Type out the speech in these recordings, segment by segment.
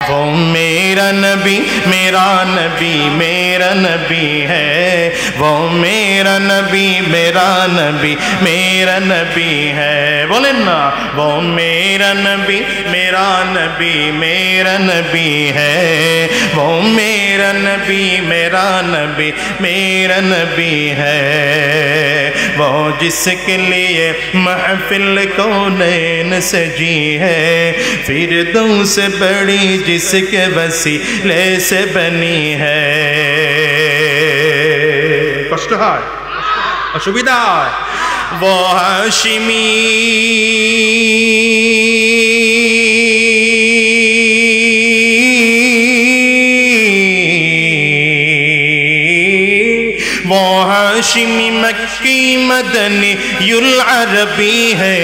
वो मेरा नबी मेरा नबी मेरा नबी है, वो मेरा नबी मेरा नबी मेरा नबी है। बोलें ना, वो मेरा नबी मेरा नबी मेरा नबी है, वो मेरा नबी मेरा नबी मेरा नबी है। वो जिसके लिए महफिल कौनैन सजी है, फिरदौस से बड़ी जिसके वसीले से बनी है। कष्ट है, असुविधा है, वो हाशिमी वो हाशिमी मक्की मदनी युल अरबी है,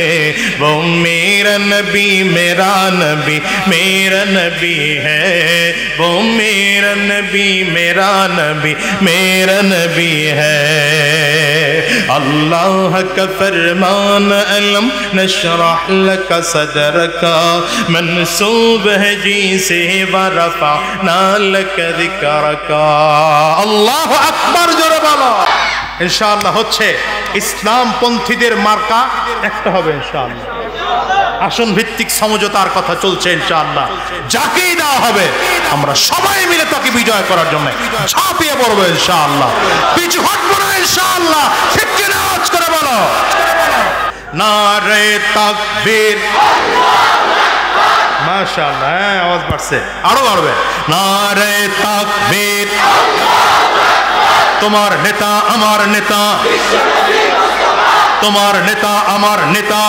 वो मेरा नबी मेरा नबी मेरा नबी है, वो मेरा नबी मेरा नबी मेरा नबी है। अल्लाह का फरमान अलम नशरह लक सदरका मंसूब है जी से वरफअना लक जिक्रका। अल्लाह अकबर जोरे बोलो। इंशाअल्लाह হচ্ছে ইসলামপন্থীদের মার্কা একটা হবে ইনশাআল্লাহ। আসন ভিত্তিক সমঝোতার কথা চলছে ইনশাআল্লাহ। যাকেই দেওয়া হবে আমরা সবাই মিলে তাকে বিজয় করার জন্য ঝাঁপিয়ে পড়বো ইনশাআল্লাহ, পিছু হটবো না ইনশাআল্লাহ। ঠিক কিনা আওয়াজ করে বলো নারে তাকবীর। মাশাআল্লাহ, আওয়াজ বাড়ছে, আরো বাড়বে। নারে তাকবীর। তোমার নেতা আমার নেতা, তোমার নেতা আমার নেতা,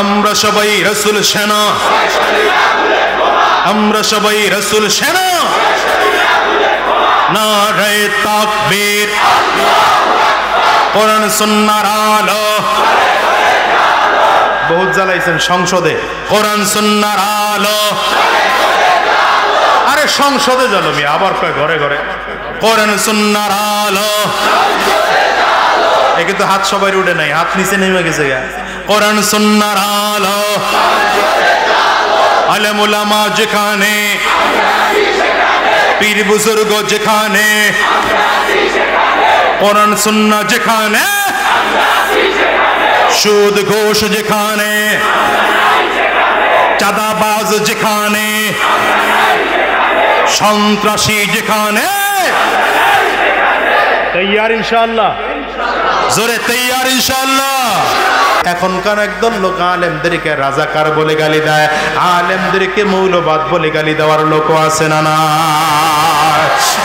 আমরা সবাই রাসূল সেনা, আমরা সবাই রাসূল সেনা। নারে তাকবীর। কোরআন সুন্নাহর আলো। বহুত জ্বালাইছেন সংসদে, কোরআন সুন্নাহর আলো। আরে সংসদে জ্বালমি, আবার কয় ঘরে ঘরে কোরআন সুন্নাহর আলো। এ কিন্তু হাত সবাই উঠে নাই, হাত নিচে নেমে গেছে। কোরআন সুন্নাহর আলো। আলেম উলামা যেখানে, পীর বুজুর্গ যেখানে, কোরআন সুন্নাহ যেখানে, সুদ ঘোষ যেখানে, চাঁদাবাজ যেখানে, সন্ত্রাসী যেখানে, তৈয়ার ইনশাআল্লাহ, জোরে তৈয়ার ইনশাআল্লাহ। এখনকার একদল লোক আলেমদেরকে রাজাকার বলে গালি দেয়, আলেমদেরকে মৌলবাদ বলে গালি দেওয়ার লোকও আছে না না।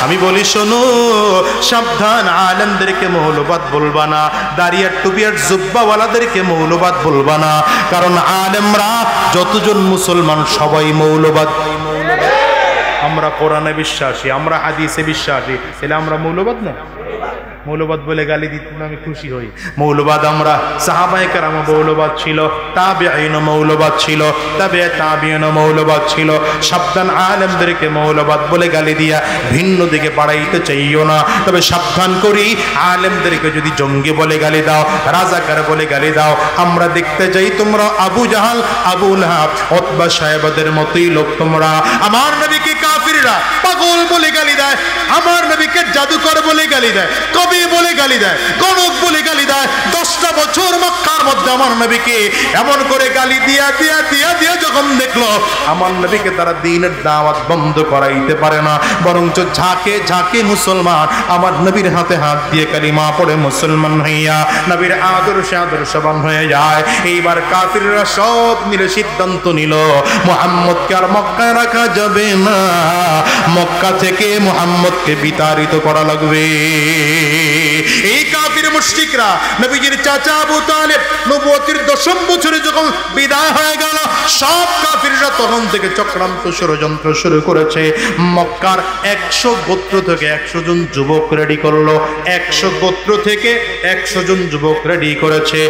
আমি বলি শোনো, সাবধান, আলেমদেরকে মৌলবাদ বলবা না, দাড়িয়ার টুপিয়ার জুব্বাওয়ালাদেরকে মৌলবাদ বলবা না, কারণ আলেমরা যতজন মুসলমান সবাই মৌলবাদ। আমরা কোরআনে বিশ্বাসী, আমরা হাদিসে বিশ্বাসী, তাহলে আমরা মৌলবাদ না? মৌলবাদ বলে গালি দিতে আমি খুশি হই। মৌলবাদ আমরা সাহাবায়ে কেরাম মৌলবাদ ছিল, তাবেঈন মৌলবাদ ছিল, তাবে তাবেঈন মৌলবাদ ছিল। সাবধান, আলেমদেরকে মৌলবাদ বলে গালি দিয়া ভিন্ন দিকে বাড়াইতে চাইও না। তবে সাবধান করি, আলেমদেরকে যদি জঙ্গি বলে গালি দাও, রাজাকার বলে গালি দাও, আমরা দেখতে চাই তোমরা আবু জাহাল, আবু লাহাব, উতবা সাহেবদের মতোই লোক তোমরা। আমার নবীকে কাফিররা পাগল বলে গালি দেয়, আমার নবীকে জাদুকর বলে গালি দেয়, কবি বলে গালি দেয়, গণক বলে গালি দেয়। 10টা বছর মক্কার মধ্যে আমার নবীকে এমন করে গালি দিয়া দিয়া দিয়া দিয়া যখন দেখলো আমার নবীকে তারা দ্বীনের দাওয়াত বন্ধ করাইতে পারে না, বরঞ্চ ঝাঁকে ঝাঁকে মুসলমান আমার নবীর হাতে হাত দিয়ে কালিমা পড়ে মুসলমান হইয়া নবীর আদর্শে আদর্শবান হয়ে যায়। এইবার কাফিররা সব মিলে সিদ্ধান্ত নিল মুহাম্মদকে আর মক্কায় রাখা যাবে না, মক্কা থেকে মুহাম্মদকে বিতাড়িত করা লাগবে। এই কাফির মুশরিকরা নবীজির চাচা আবু তালেব নবুয়তির 10ম বছরে যখন বিদায় হয়ে গেল, সব কাফিররা তখন থেকে চক্রান্ত ষড়যন্ত্র শুরু করেছে। মক্কার 100 গোত্র থেকে 100 জন যুবক রেডি করলো, 100 গোত্র থেকে 100 জন যুবক রেডি করেছে।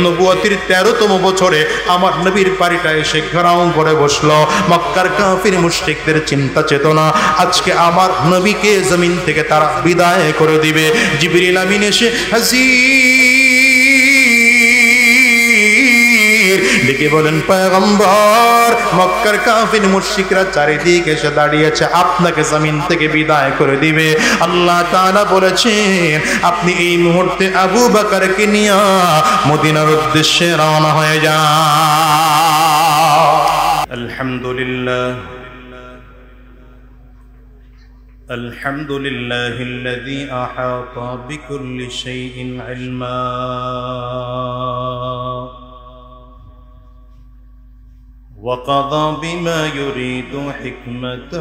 নবুয়তির 13তম বছরে আমার নবীর বাড়িটা এসে ঘেরাও করে বসলো মক্কার কাফির মুশরিকদের চিন্তা চেতনা। আজকে আমার নবীকে জমিন থেকে তারা বিদায় করে দিবে। জিবরিল আমিন এসে হাজির তাকবীর ডেকে বলেন পয়গম্বর মক্কার কাফির মুশরিকরা চারিদিকে এসে দাঁড়িয়েছে আপনাকে জমিন থেকে বিদায় করে দিবে আল্লাহ তাআলা বলেছেন আপনি এই মুহূর্তে আবু বকরকে নিয়ে মদিনার উদ্দেশ্যে রওনা হয়ে যান আলহামদুলিল্লাহ الحمد لله الذي أحاط بكل شيء علما وقضى بما يريد حكمة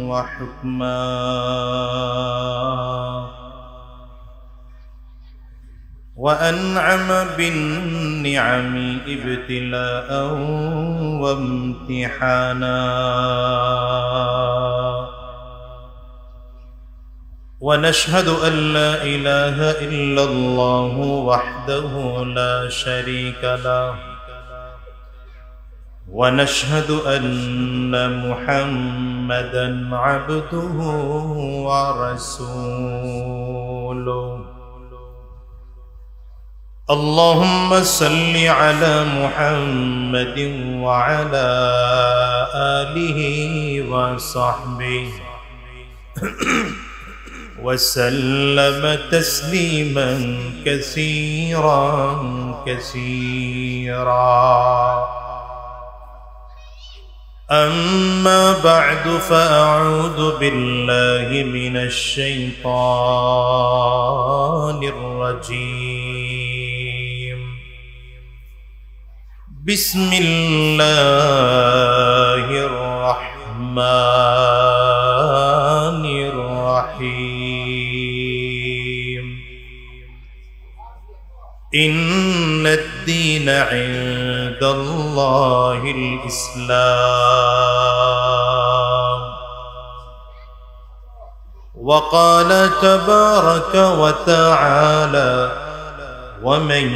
وحكما وأنعم بالنعم ابتلاء وامتحانا ونشهد أن لا إله إلا الله وحده لا شريك له ونشهد أن محمدا عبده ورسوله اللهم صل على محمد وعلى آله وصحبه وسلم تسليما كثيرا كثيرا أما بعد فأعوذ بالله من الشيطان الرجيم بسم الله الرحمن الرحيم إن الدين عند الله الإسلام وقال تبارك وتعالى ومن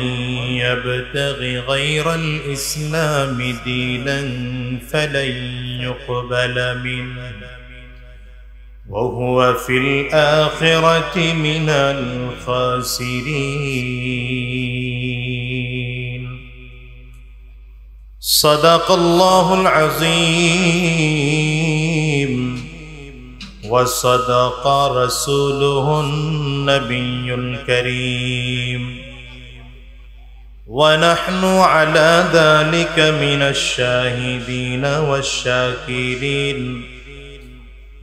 يبتغ غير الإسلام دينا فلن يقبل منه وهو في الآخرة من الخاسرين صدق الله العظيم وصدق رسوله النبي الكريم ونحن على ذلك من الشاهدين والشاكرين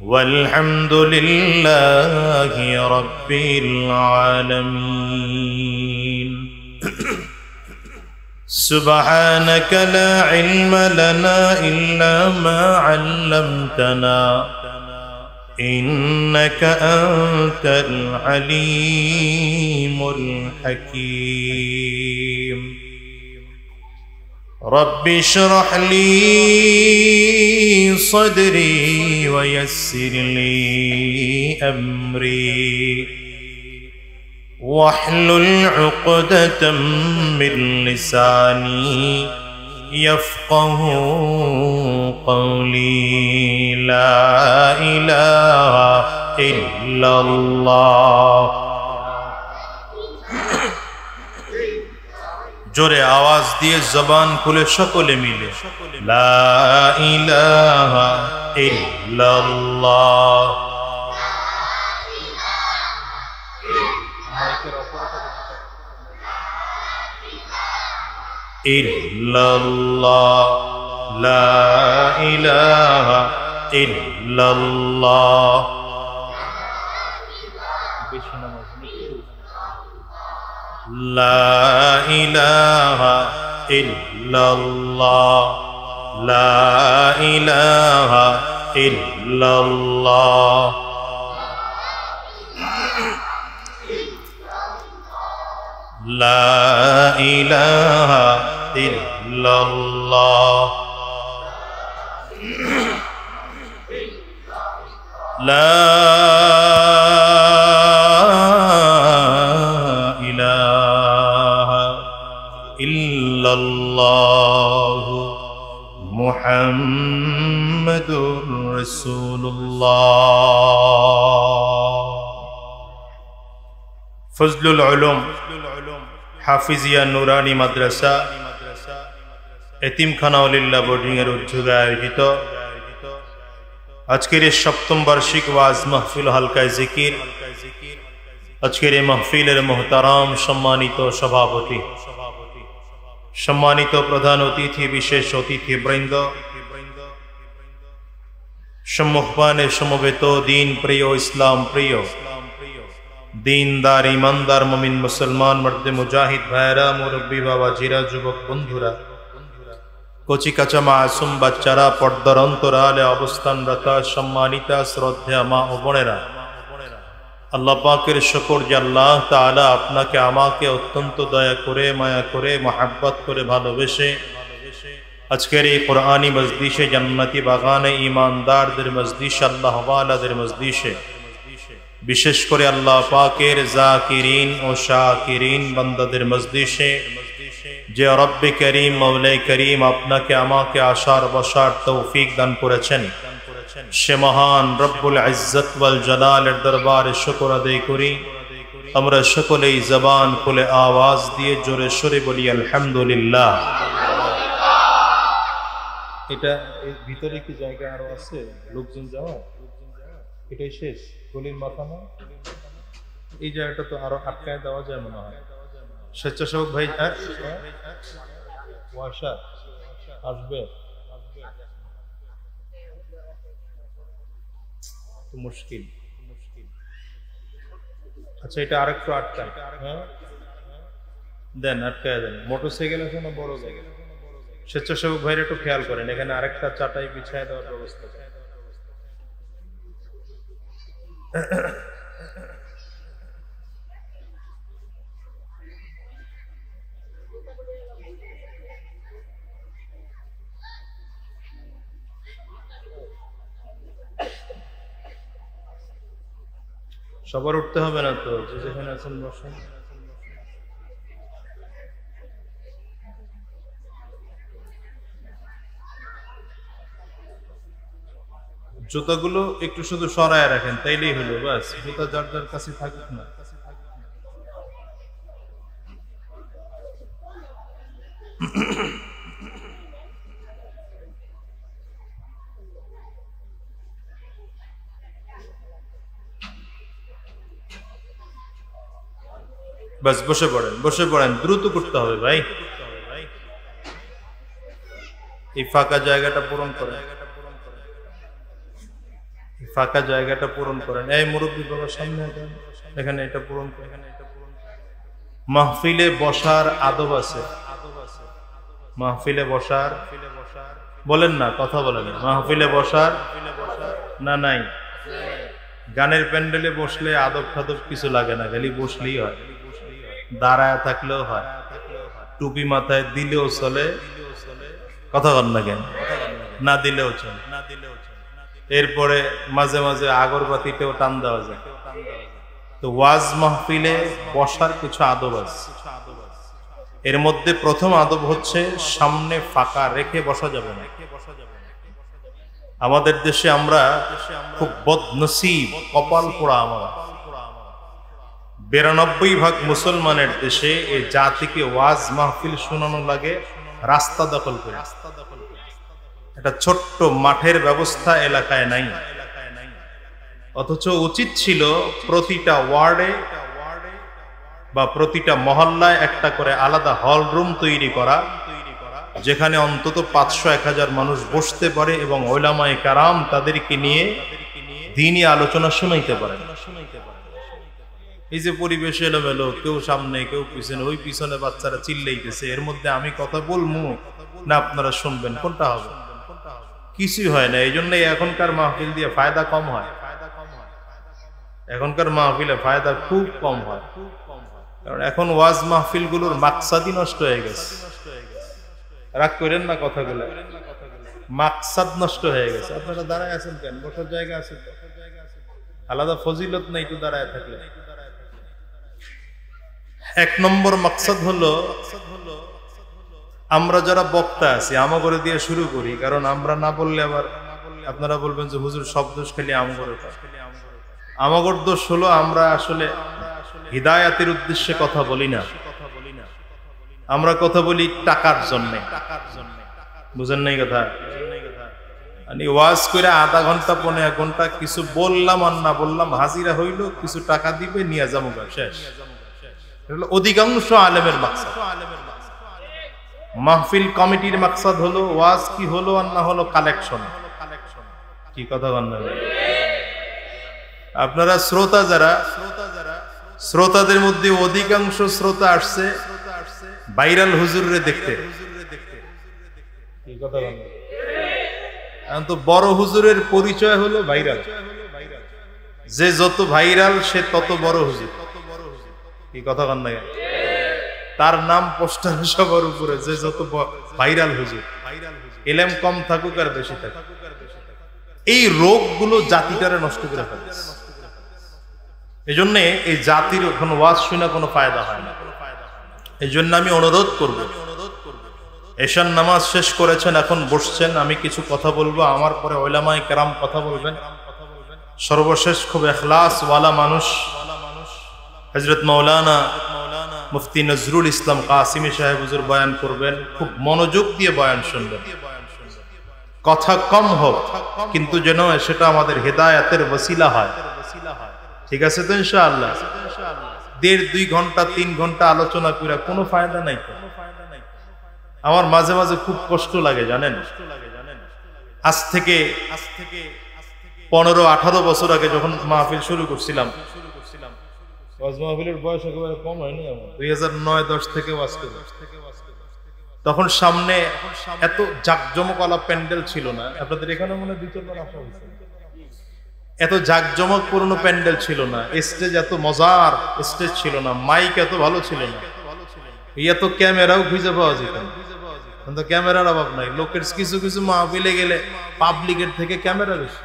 والحمد لله رب العالمين سبحانك لا علم لنا إلا ما علمتنا إنك أنت العليم الحكيم رب اشرح لي صدري ويسر لي أمري واحلل عقدة من لساني يفقه قولي لا إله إلا الله জোরে আওয়াজ দিয়ে জবান খুলে সকলে মিলে লা ইলাহা ইল্লাল্লাহ ইল্লাল্লাহ লা ইলাহা ইল্লাল্লাহ لا إله إلا الله لا إله إلا الله لا إله إلا الله لا মুহাম্মাদুর রাসূলুল্লাহ। ফজলুল উলুম হাফিজিয়া নুরানি মাদ্রাসা এতিমখানা ওলিল্লাহ বোর্ডিং এর উদ্যোগে আয়োজিত আজকের এই সপ্তম বার্ষিক ওয়াজ মাহফিল হালকায় জিকির। আজকের এই মাহফিলের মোহতারাম সম্মানিত সভাপতি, সম্মানিত প্রধান অতিথি, বিশেষ অতিথি বৃন্দ, সম্মুখপানে সমবেত দিন প্রিয়, ইসলাম প্রিয়, দিনদার ইমানদার মুমিন মুসলমান মর্দে মুজাহিদ ভাইরা, মুরব্বী বাবাজিরা, যুবক বন্ধুরা, কচি কাঁচা মাসুম বাচ্চারা, পর্দার অন্তরালে অবস্থানরত সম্মানিতা শ্রদ্ধা মা ও বোনেরা, আল্লাহ পাকের শুকর যে আল্লাহ তাআলা আপনাকে আমাকে অত্যন্ত দয়া করে, মায়া করে, মহাব্বত করে, ভালোবেসে আজকের এই কোরআনী মজলিসে, জান্নাতি বাগানে, ঈমানদারদের মজলিসে, আল্লাহ ওয়ালাদের মজলিসে, বিশেষ করে আল্লাহ পাকের জাকিরিন ও শাকিরিন বান্দাদের মজলিসে যে রব্বে করিম, মওলাই করিম আপনাকে আমাকে আসার বসার তৌফিক দান করেছেন, সে মহান রব্বুল ইজ্জত ওয়াল জালালের দরবারে শুকর আদায় করি। আমরা সকলেই জবান খুলে আওয়াজ দিয়ে জোরে সোরে বলি আলহামদুলিল্লাহ। এটা ভিতরে কি জায়গা আরো আছে লোকজন যাওয়া? এটাই শেষ গলির মাথা না? এই জায়গাটা তো আরো আটকায় দেওয়া যায় মনে হয়। স্বেচ্ছাসেবক ভাই আসবে, মুশকিল। আচ্ছা, এটা আরেকটু আটকায়, হ্যাঁ দেন, আটকায় দেন। মোটরসাইকেল আছে না বড় জায়গা? স্বেচ্ছাসেবক ভাইরা একটু খেয়াল করেন, এখানে আরেকটা চাটাই বিছায় দেওয়ার ব্যবস্থা। সবার উঠতে হবে না তো, যেখানে আছেন বসেন। জুতাগুলো একটু শুধু সরায় রাখেন, তাইলেই হলো, বাস। জুতা যার যার কাছে থাকুক না। বাস, বসে পড়েন, বসে পড়েন, দ্রুত করতে হবে ভাই। এই ফাঁকা জায়গাটা পূরণ করেন, ফাঁকা জায়গাটা পূরণ করেন। এই মুরব্বী বাবার সামনে এখানে এটা পূরণ করেন। মাহফিলে বসার আদব আছে, মাহফিলে বসার, বলেন না, কথা বলেন না। মাহফিলে বসার না নাই? গানের প্যান্ডেলে বসলে আদব খাদব কিছু লাগে না, খালি বসলেই হয়। দাঁড়ায় থাকলেও হয়, টুপি মাথায় দিলেও চলে, কথা বল না কেন, না দিলেও চলে। এরপরে মাঝে মাঝে আগরবাতিতেও টান দেওয়া যায়। তো ওয়াজ মাহফিলে বসার কিছু আদব আছে। এর মধ্যে প্রথম আদব হচ্ছে সামনে ফাঁকা রেখে বসা যাবে না। আমাদের দেশে আমরা খুব বদনসিব, কপাল পোড়া আমরা। 92% মুসলমানের দেশে এই জাতিকে ওয়াজ মাহফিল শোনানো লাগে রাস্তা দখল করে। একটা ছোট্ট মাঠের ব্যবস্থা এলাকায় নাই, অথচ উচিত ছিল প্রতিটা ওয়ার্ডে বা প্রতিটা মহল্লায় একটা করে আলাদা হল রুম তৈরি করা, যেখানে অন্তত 500-1000 মানুষ বসতে পারে এবং উলামায়ে কেরাম তাদেরকে নিয়ে দ্বীনি আলোচনা শুনাইতে পারে। এই যে পরিবেশ এলোমেলো, কেউ সামনে কেউ পিছনে, ওই পিছনে বাচ্চারা চিল্লাইতেছে, এর মধ্যে আমি কথা বলবো না আপনারা শুনবেন, কোনটা হবে? কিছুই হয় না। এই জন্যই এখনকার মাহফিল দিয়ে ফায়দা কম হয়, এখনকার মাহফিলে ফায়দা খুব কম হয়। কারণ এখন ওয়াজ মাহফিল গুলোর মাকসাদই নষ্ট হয়ে গেছে। রাগ করেন না কথাগুলো, মাকসাদ নষ্ট হয়ে গেছে। আপনারা দাঁড়ায় আছেন কেন? বসার জায়গা আছে, আলাদা ফজিলত নেই তো দাঁড়ায় থাকলে। এক নম্বর মাকসাদ হলো, আমরা যারা বক্তা আছি আমগরে দিয়ে শুরু করি, কারণ আমরা না বললে আবার আপনারা বলবেন যে হুজুর সব দোষ খালি আমগরে। আমগর দোষ হলো আমরা আসলে হিদায়াতের উদ্দেশ্যে কথা বলি না, আমরা কথা বলি টাকার জন্য। বুঝেন নাই কথা? আমি ওয়াজ করে আধা ঘন্টা 15 ঘন্টা কিছু বললাম আর না বললাম, হাজিরা হইল, কিছু টাকা দিবে, নিয়ে যাবো, শেষ। অধিকাংশ আলেমের মাকসাদ। মাহফিল কমিটির মাকসাদ হলো ওয়াজ কি হলো আর না হলো কালেকশন। কি কথা বলেন? আপনারা শ্রোতা যারা, শ্রোতাদের মধ্যে অধিকাংশ শ্রোতা আসছে ভাইরাল হুজুরে দেখতে। কি কথা বলেন? এখন তো বড় হুজুরের পরিচয় হলো ভাইরাল। যে যত ভাইরাল সে তত বড় হুজুর। কি কথা বলেন না? তার নাম পোস্টার সবার উপরে, যে যত ভাইরাল হুজুর। এলেম কম থাকুক আর বেশি থাকুক, এই রোগগুলো জাতিটারে নষ্ট করে ফেলছে। এই জন্য এই জাতির কোনো ওয়াজ শুনে কোনো ফায়দা হয় না। এই জন্য আমি অনুরোধ করব, এশার নামাজ শেষ করেছেন, এখন বসছেন, আমি কিছু কথা বলবো, আমার পরে উলামায়ে কেরাম কথা বলবেন। সর্বশেষ খুব ইখলাস ওয়ালা মানুষ হযরত মাওলানা মুফতি নজরুল ইসলাম কাসিমি সাহেব হুজুর বয়ান করবেন। খুব মনোযোগ দিয়ে বয়ান শুনবেন। কথা কম হোক, কিন্তু যেন সেটা আমাদের হেদায়েতের ওসিলা হয়। ঠিক আছে তো ইনশাআল্লাহ? 1.5-2 ঘন্টা 3 ঘন্টা আলোচনা করে কোনো ফায়দা নাই। আমার মাঝে মাঝে খুব কষ্ট লাগে জানেন। আজ থেকে 15-18 বছর আগে যখন মাহফিল শুরু করছিলাম, ওয়াজ মাহফিলের বয়স একেবারে কম হয়নি আমার, 2009-10 থেকে ওয়াজ করি। তখন সামনে এত জাকজমকওয়ালা প্যান্ডেল ছিল না। আপনাদের এখানে মনে হয় 2-4 বার আসা হয়েছে। এত জাকজমকপূর্ণ প্যান্ডেল ছিল না, স্টেজ এত মজার স্টেজ ছিল না, মাইক এত ভালো ছিল না, এত ক্যামেরাও খুঁজে পাওয়া যেত না। কিন্তু ক্যামেরার অভাব নাই। লোকের কিছু কিছু মাহফিলে গেলে পাবলিকের থেকে ক্যামেরা বেশি।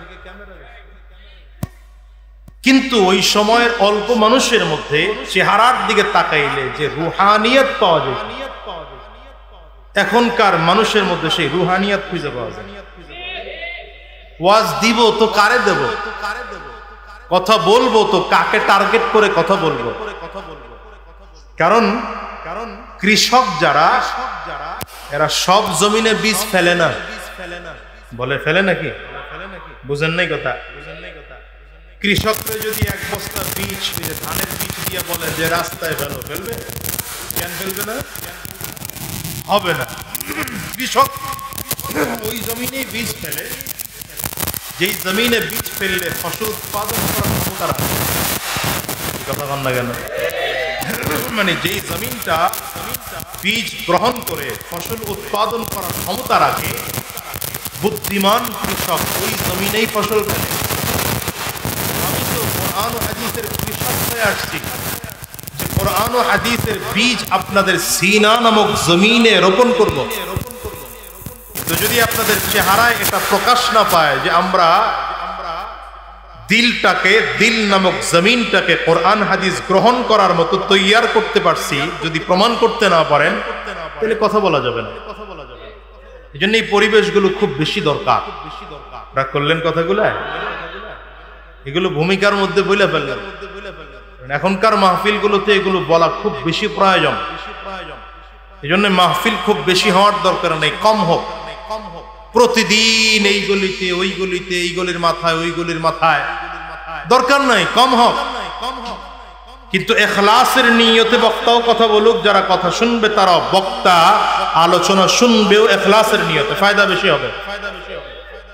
কিন্তু ওই সময়ের অল্প মানুষের মধ্যে চেহারার দিকে তাকাইলে যে রুহানিয়ত পাওয়া যায়, এখনকার মানুষের মধ্যে সেই রুহানিয়ত খুঁজে পাওয়া যায়। ওয়াজ দিব তো কারে দেব, কথা বলবো তো কাকে টার্গেট করে কথা বলবো। কারণ কৃষক যারা, এরা সব জমিনে বীজ ফেলে না। বলে ফেলে নাকি? বুঝেন নাই কথা? কৃষকরা যদি 1 বস্তা বীজ, ধানের বীজ দিয়ে বলে যে রাস্তায় ফেলো, ফেলবে? কেন ফেলবে না? হবে না। কৃষক ওই জমিনে বীজ ফেলে, যেই জমিনে বীজ ফেললে ফসল উৎপাদন করার ক্ষমতা রাখে। কথা বল না কেন? মানে যেই জমিনটা বীজ গ্রহণ করে ফসল উৎপাদন করার ক্ষমতা রাখে, বুদ্ধিমান কৃষক ওই জমিনেই ফসল ফেলে। আমি তো কোরআন ও হাদিসের কৃষক হয়ে আসছি, যে কোরআন ও হাদিসের বীজ আপনাদের সিনা নামক জমিনে রোপণ করব। তো যদি আপনাদের চেহারায় এটা প্রকাশ না পায় যে আমরা দিলটাকে, দিল নামক জমিনটাকে কোরআন হাদিস গ্রহণ করার মতো তৈয়ার করতে পারছি, যদি প্রমাণ করতে না পারেন, তাহলে কথা বলা যাবে না। এই জন্য এই পরিবেশগুলো খুব বেশি দরকার। রাগ করলেন কথাগুলো? এগুলো ভূমিকার মধ্যে বলে ফেললেন। এখনকার মাহফিলগুলোতে এগুলো বলা খুব বেশি প্রয়োজন। এই জন্য মাহফিল খুব বেশি হওয়ার দরকার নেই, কম হোক। প্রতিদিন এই গলিতে ওই গলিতে, এই গলির মাথায় ওই গলির মাথায়, দরকার নাই, কম হোক। কিন্তু ইখলাসের নিয়তে বক্তাও কথা বলুক, যারা কথা শুনবে তারা বক্তা আলোচনা শুনবেও ইখলাসের নিয়তে, ফায়দা বেশি হবে।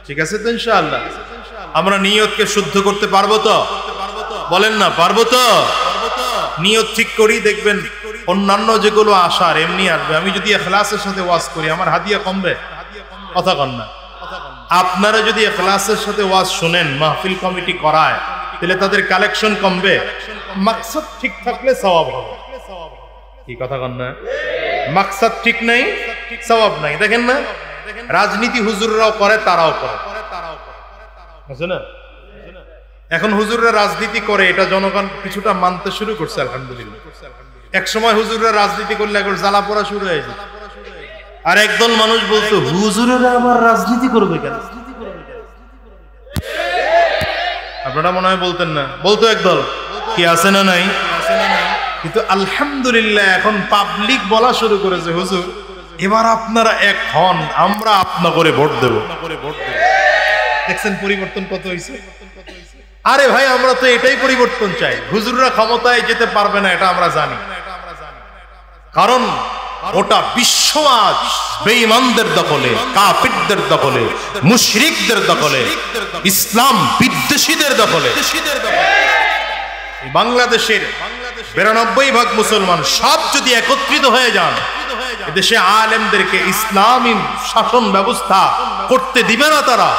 ঠিক আছে তো ইনশাআল্লাহ? আমরা নিয়তকে শুদ্ধ করতে পারবো তো? বলেন না, পারবো তো? নিয়ত ঠিক করি, দেখবেন অন্যান্য যেগুলো আসার এমনি আসবে। আমি যদি ইখলাসের সাথে ওয়াজ করি, আমার হাদিয়া কমবে? কথা কন না। আপনারা যদি ইখলাসের সাথে ওয়াজ শুনেন, মাহফিল কমিটি করায়, তাহলে তাদের কালেকশন কমবে। মাকসাদ ঠিক থাকলে সওয়াব হবে। কি কথা কন না? মাকসাদ ঠিক নাই, সওয়াব নাই। দেখেন না, রাজনীতি হুজুররাও করে, তারাও করে, আছে না? এখন হুজুররা রাজনীতি করে, এটা জনগণ কিছুটা মানতে শুরু করছে, আলহামদুলিল্লাহ। এক সময় হুজুররা রাজনীতি করলে এখন জ্বালা পোড়া শুরু হয়ে যায়। আর একদল মানুষ বলতো, হুজুরেরা আবার রাজনীতি করবে কেন? আপনারা মনে হয় বলতেন না, বলতো একদল। কি আছে না নাই? কিন্তু আলহামদুলিল্লাহ এখন পাবলিক বলা শুরু করেছে, হুজুর এবার আপনারা এক হন, আমরা আপনা করে ভোট দেব। দেখছেন পরিবর্তন কত হয়েছে? আরে ভাই, আমরা তো এটাই পরিবর্তন চাই। হুজুররা ক্ষমতায় যেতে পারবে না, এটা আমরা জানি, কারণ ওটা বিশ্ব আজ বেঈমানদের দখলে, কাফিরদের দখলে, মুশরিকদের দখলে, ইসলাম বিদ্বেষীদের দখলে। বাংলাদেশের 92% মুসলমান সব যদি একত্রিত হয়ে যান, এদেশে আলেমদেরকে ইসলামী শাসন ব্যবস্থা করতে দিবে না তারা।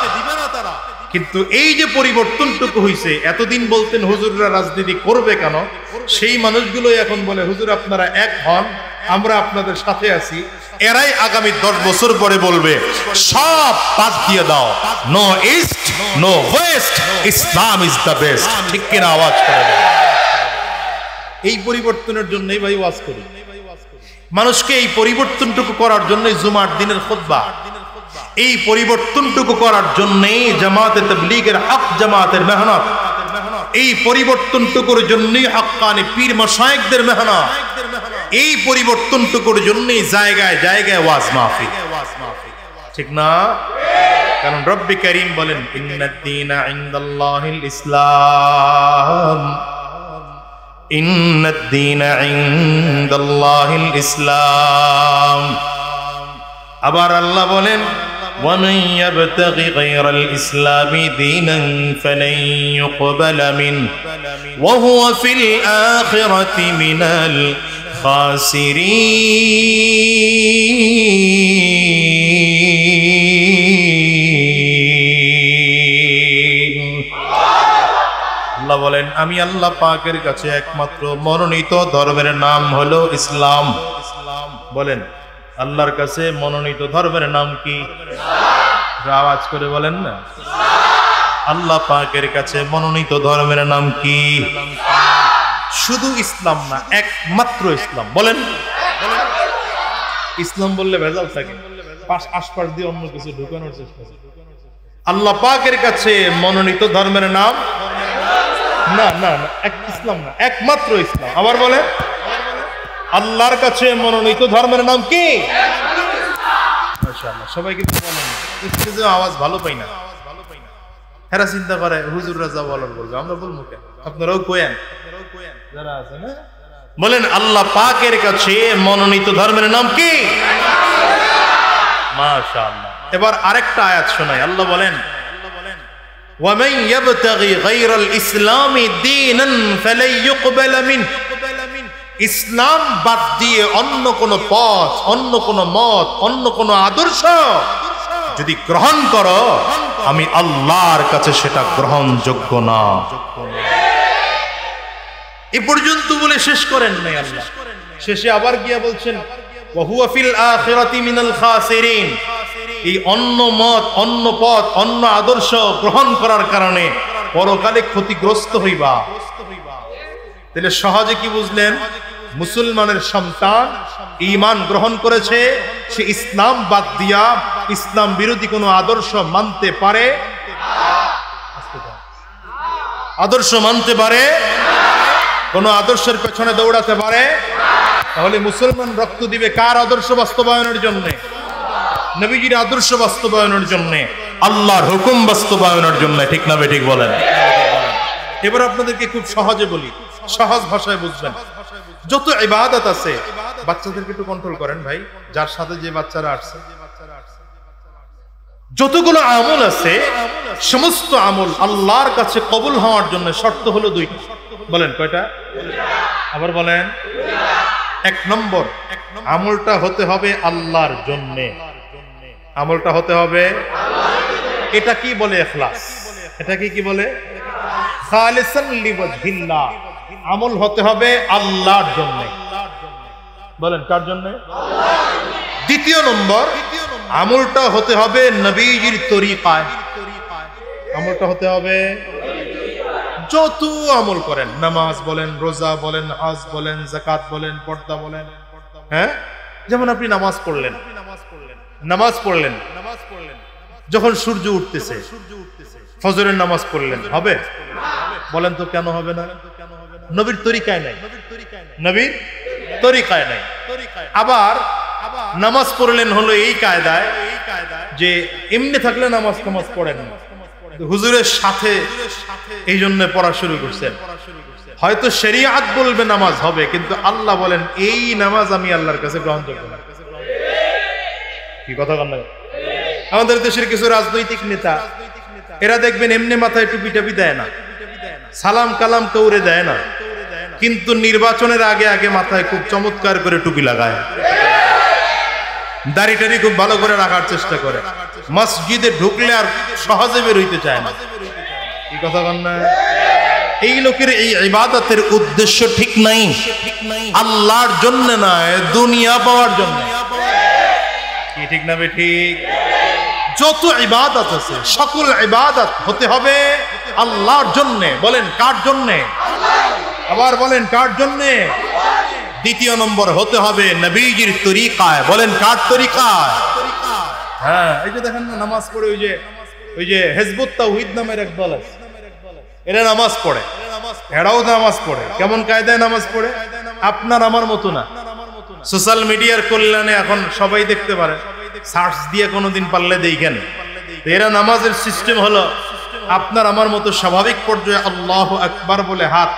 কিন্তু এই যে পরিবর্তনটুকু হয়েছে, এতদিন বলতেন হুজুররা রাজনীতি করবে কেন, সেই মানুষগুলো এখন বলে হুজুর আপনারা এক হন, আমরা আপনাদের সাথে আছি। এরাই আগামী 10 বছর পরে বলবে সব বাদ দিয়ে দাও, no east no west, Islam is the best. ঠিক কিনা? আওয়াজ করে। এই পরিবর্তনের জন্যই ভাই ওয়াজ করি, মানুষকে এই পরিবর্তনটুকু করার জন্যই জুমার দিনের খুতবা, এই পরিবর্তনটুকু করার জন্যই জামাতে তাবলীগের হক জামাতের মেহনত, এই পরিবর্তনটুকুর জন্যই হক্কানি পীর মাশায়েখদের মেহনত, এই পরিবর্তনটুকুর জন্যই জায়গায় জায়গায় ওয়াজ মাহফিল। ঠিক না? কারণ রব্বি কারীম বলেন ইন্নাদ-দীনা ইনদাল্লাহিল ইসলাম, ইন্নাদ-দীনা ইনদাল্লাহিল ইসলাম। আবার আল্লাহ বলেন ومن يبتغي غير الإسلام دينا فلن يقبل منه وهو في الآخرة من الخاسرين। আল্লাহ বলেন আমি আল্লাহ পাকের কাছে একমাত্র মনোনীত ধর্মের নাম হলো ইসলাম। বলেন আল্লাহর কাছে মনোনীত ধর্মের নাম কি? আওয়াজ করে বলেন না। আল্লাহ পাকের কাছে মনোনীত ধর্মের নাম কি? শুধু ইসলাম না, একমাত্র ইসলাম। বলেন ইসলাম বললে ভেজাল থাকে, আশপাশ দিয়ে অন্য কিছু ঢুকানোর চেষ্টা। আল্লাহ পাকের কাছে মনোনীত ধর্মের নাম না না না, ইসলাম না, একমাত্র ইসলাম। আবার বলে আল্লাহর কাছে মনোনীত ধর্মের নাম কি? মাশাআল্লাহ, সবাই কিন্তু বলেন। স্টেজে আওয়াজ ভালো পাই না, হেরা চিন্তা করে হুজুররা যা বলার বলবে, আমরা বলবো কেন? আপনারাও কোয়েন যারা আছে না, বলেন আল্লাহ পাকের কাছে মনোনীত ধর্মের নাম কি? মাশাআল্লাহ। এবার আরেকটা আয়াত শোনাই। আল্লাহ বলেন وَمَنْ يَبْتَغِي غَيْرَ الْإِسْلَامِ دِينًا فَلَنْ يُقْبَلَ مِنْهُ। ইসলাম বাদ দিয়ে অন্য কোন পথ, অন্য কোন মত, অন্য কোন আদর্শ যদি গ্রহণ করো, আমি আল্লাহর কাছে সেটা গ্রহণযোগ্য না। এ পর্যন্ত বলে শেষ করেন নাই আল্লাহ, শেষে আবার গিয়া বলছেন ওয়াহুয়া ফিল আখিরাতি মিনাল খাসিরিন। এই অন্য মত, অন্য পথ, অন্য আদর্শ গ্রহণ করার কারণে পরকালে ক্ষতিগ্রস্ত হইবা। তাহলে সহজে কি বুঝলেন? মুসলমানের সন্তান ঈমান গ্রহণ করেছে, সে ইসলাম বাদ দিয়া ইসলাম বিরোধী কোনো আদর্শ মানতে পারে? আদর্শ মানতে পারে? কোন আদর্শের পেছনে দৌড়াতে পারে? তাহলে মুসলমান রক্ত দিবে কার আদর্শ বাস্তবায়নের জন্য? নবীজির আদর্শ বাস্তবায়নের জন্য, আল্লাহর হুকুম বাস্তবায়নের জন্য। ঠিক না বেঠিক বলেন? এবার আপনাদেরকে খুব সহজে বলি, সহজ ভাষায় বুঝবেন। যত ইবাদত আছে, বাচ্চাদেরকে একটু কন্ট্রোল করেন ভাই, যার সাথে যে বাচ্চারা আসছে, যতগুলো আমল আছে সমস্ত আমল আল্লাহর কাছে কবুল হওয়ার জন্য শর্ত হলো দুইটা। বলেন কয়টা? আবার বলেন। 1 নম্বর, আমলটা হতে হবে আল্লাহর জন্য। আমলটা হতে হবে, এটা কি বলে? ইখলাস। এটা কি বলে? খালিসান লিওয়াজহিল্লাহ। আমল হতে হবে আল্লাহর জন্য। বলেন কার জন্য? দ্বিতীয় নম্বর, আমলটা হতে হবে নবীজির তরিকায়। আমলটা হতে হবে, যত আমল করেন, নামাজ বলেন, রোজা বলেন, হজ বলেন, যাকাত বলেন, পর্দা বলেন, হ্যাঁ, যেমন আপনি নামাজ পড়লেন, যখন সূর্য উঠতেছে ফজরের নামাজ পড়লেন, হবে? বলেন তো কেন হবে না? নবীর তরিকায় নাই, নবীর তরিকায় নাই। আবার নামাজ পড়লেন হলো এই কায়দায় যে এমনি থাকলে নামাজ পড়েন না, হুজুরের সাথে এই জন্য পড়া শুরু করছেন। হয়তো শরিয়াত বলবে নামাজ হবে, কিন্তু আল্লাহ বলেন এই নামাজ আমি আল্লাহর কাছে গ্রহণযোগ্য না। কি কথা বল না? আমাদের দেশের কিছু রাজনৈতিক নেতা এরা দেখবেন এমনি মাথায় টুপি টাপি দেয় না, সালাম কালাম কৌরে দেয় না, কিন্তু নির্বাচনের আগে আগে মাথায় খুব চমৎকার করে টুপি লাগায়, দাড়ি টাড়ি খুব ভালো করে রাখার চেষ্টা করে, মসজিদে ঢুকলে আর সহজে বের হইতে চায় না। কি কথা বল না? এই লোকের এই ইবাদতের উদ্দেশ্য ঠিক নাই, আল্লাহর জন্য নয়, দুনিয়া পাওয়ার জন্য। কি ঠিক না ঠিক? যত ইবাদত আছে সকল ইবাদত হতে হবে আল্লাহর জন্য। বলেন কার জন্য? আবার বলেন কার জন্য? দ্বিতীয় নম্বর হতে হবে নবীজির তরিকায়। বলেন কার তরিকায়? হ্যাঁ, এই যে দেখেন না নামাজ পড়ে ওই যে হিজবুত তাওহীদ নামের এক দল আছে, এরা নামাজ পড়ে, এরাও নামাজ পড়ে। কেমন কায়দায় নামাজ পড়ে? আপনার আমার মতো না। সোশ্যাল মিডিয়ার কল্যাণে এখন সবাই দেখতে পারে, সার্চ দিয়ে কোনোদিন পারলে দেখেন। এরা নামাজের সিস্টেম হলো আপনার আমার মতো স্বাভাবিক পর্যায়ে আল্লাহু আকবার বলে হাত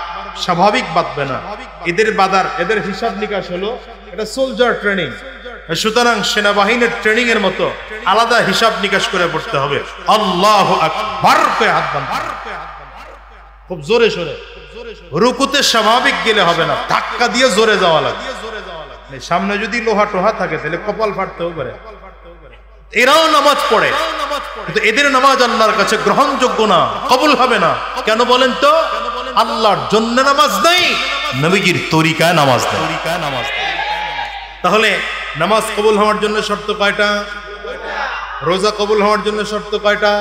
স্বাভাবিক বাঁধবে না। এদের হিসাব নিকাশ হলো এটা সোলজার ট্রেনিং, সুতরাং সেনাবাহিনীর ট্রেনিং এর মতো আলাদা হিসাব নিকাশ করে পড়তে হবে। আল্লাহু আকবার করে হাত বাঁধবে, খুব জোরে সোরে। রুকুতে স্বাভাবিক গেলে হবে না, ধাক্কা দিয়ে জোরে যাওয়া লাগে। সামনে যদি লোহা টোহা থাকে তাহলে কপাল ফাটতেও পারে। এরাও নামাজ পড়ে, কিন্তু এদের নামাজ আল্লাহর কাছে গ্রহণযোগ্য না, কবুল হবে না। কেন বলেন তো? আল্লাহর জন্য নামাজ নেই, নবীজির তরিকায় নামাজ নেই। তাহলে নামাজ কবুল হওয়ার জন্য শর্ত কয়টা? রোজা কবুল হওয়ার জন্য শর্ত কয়টা?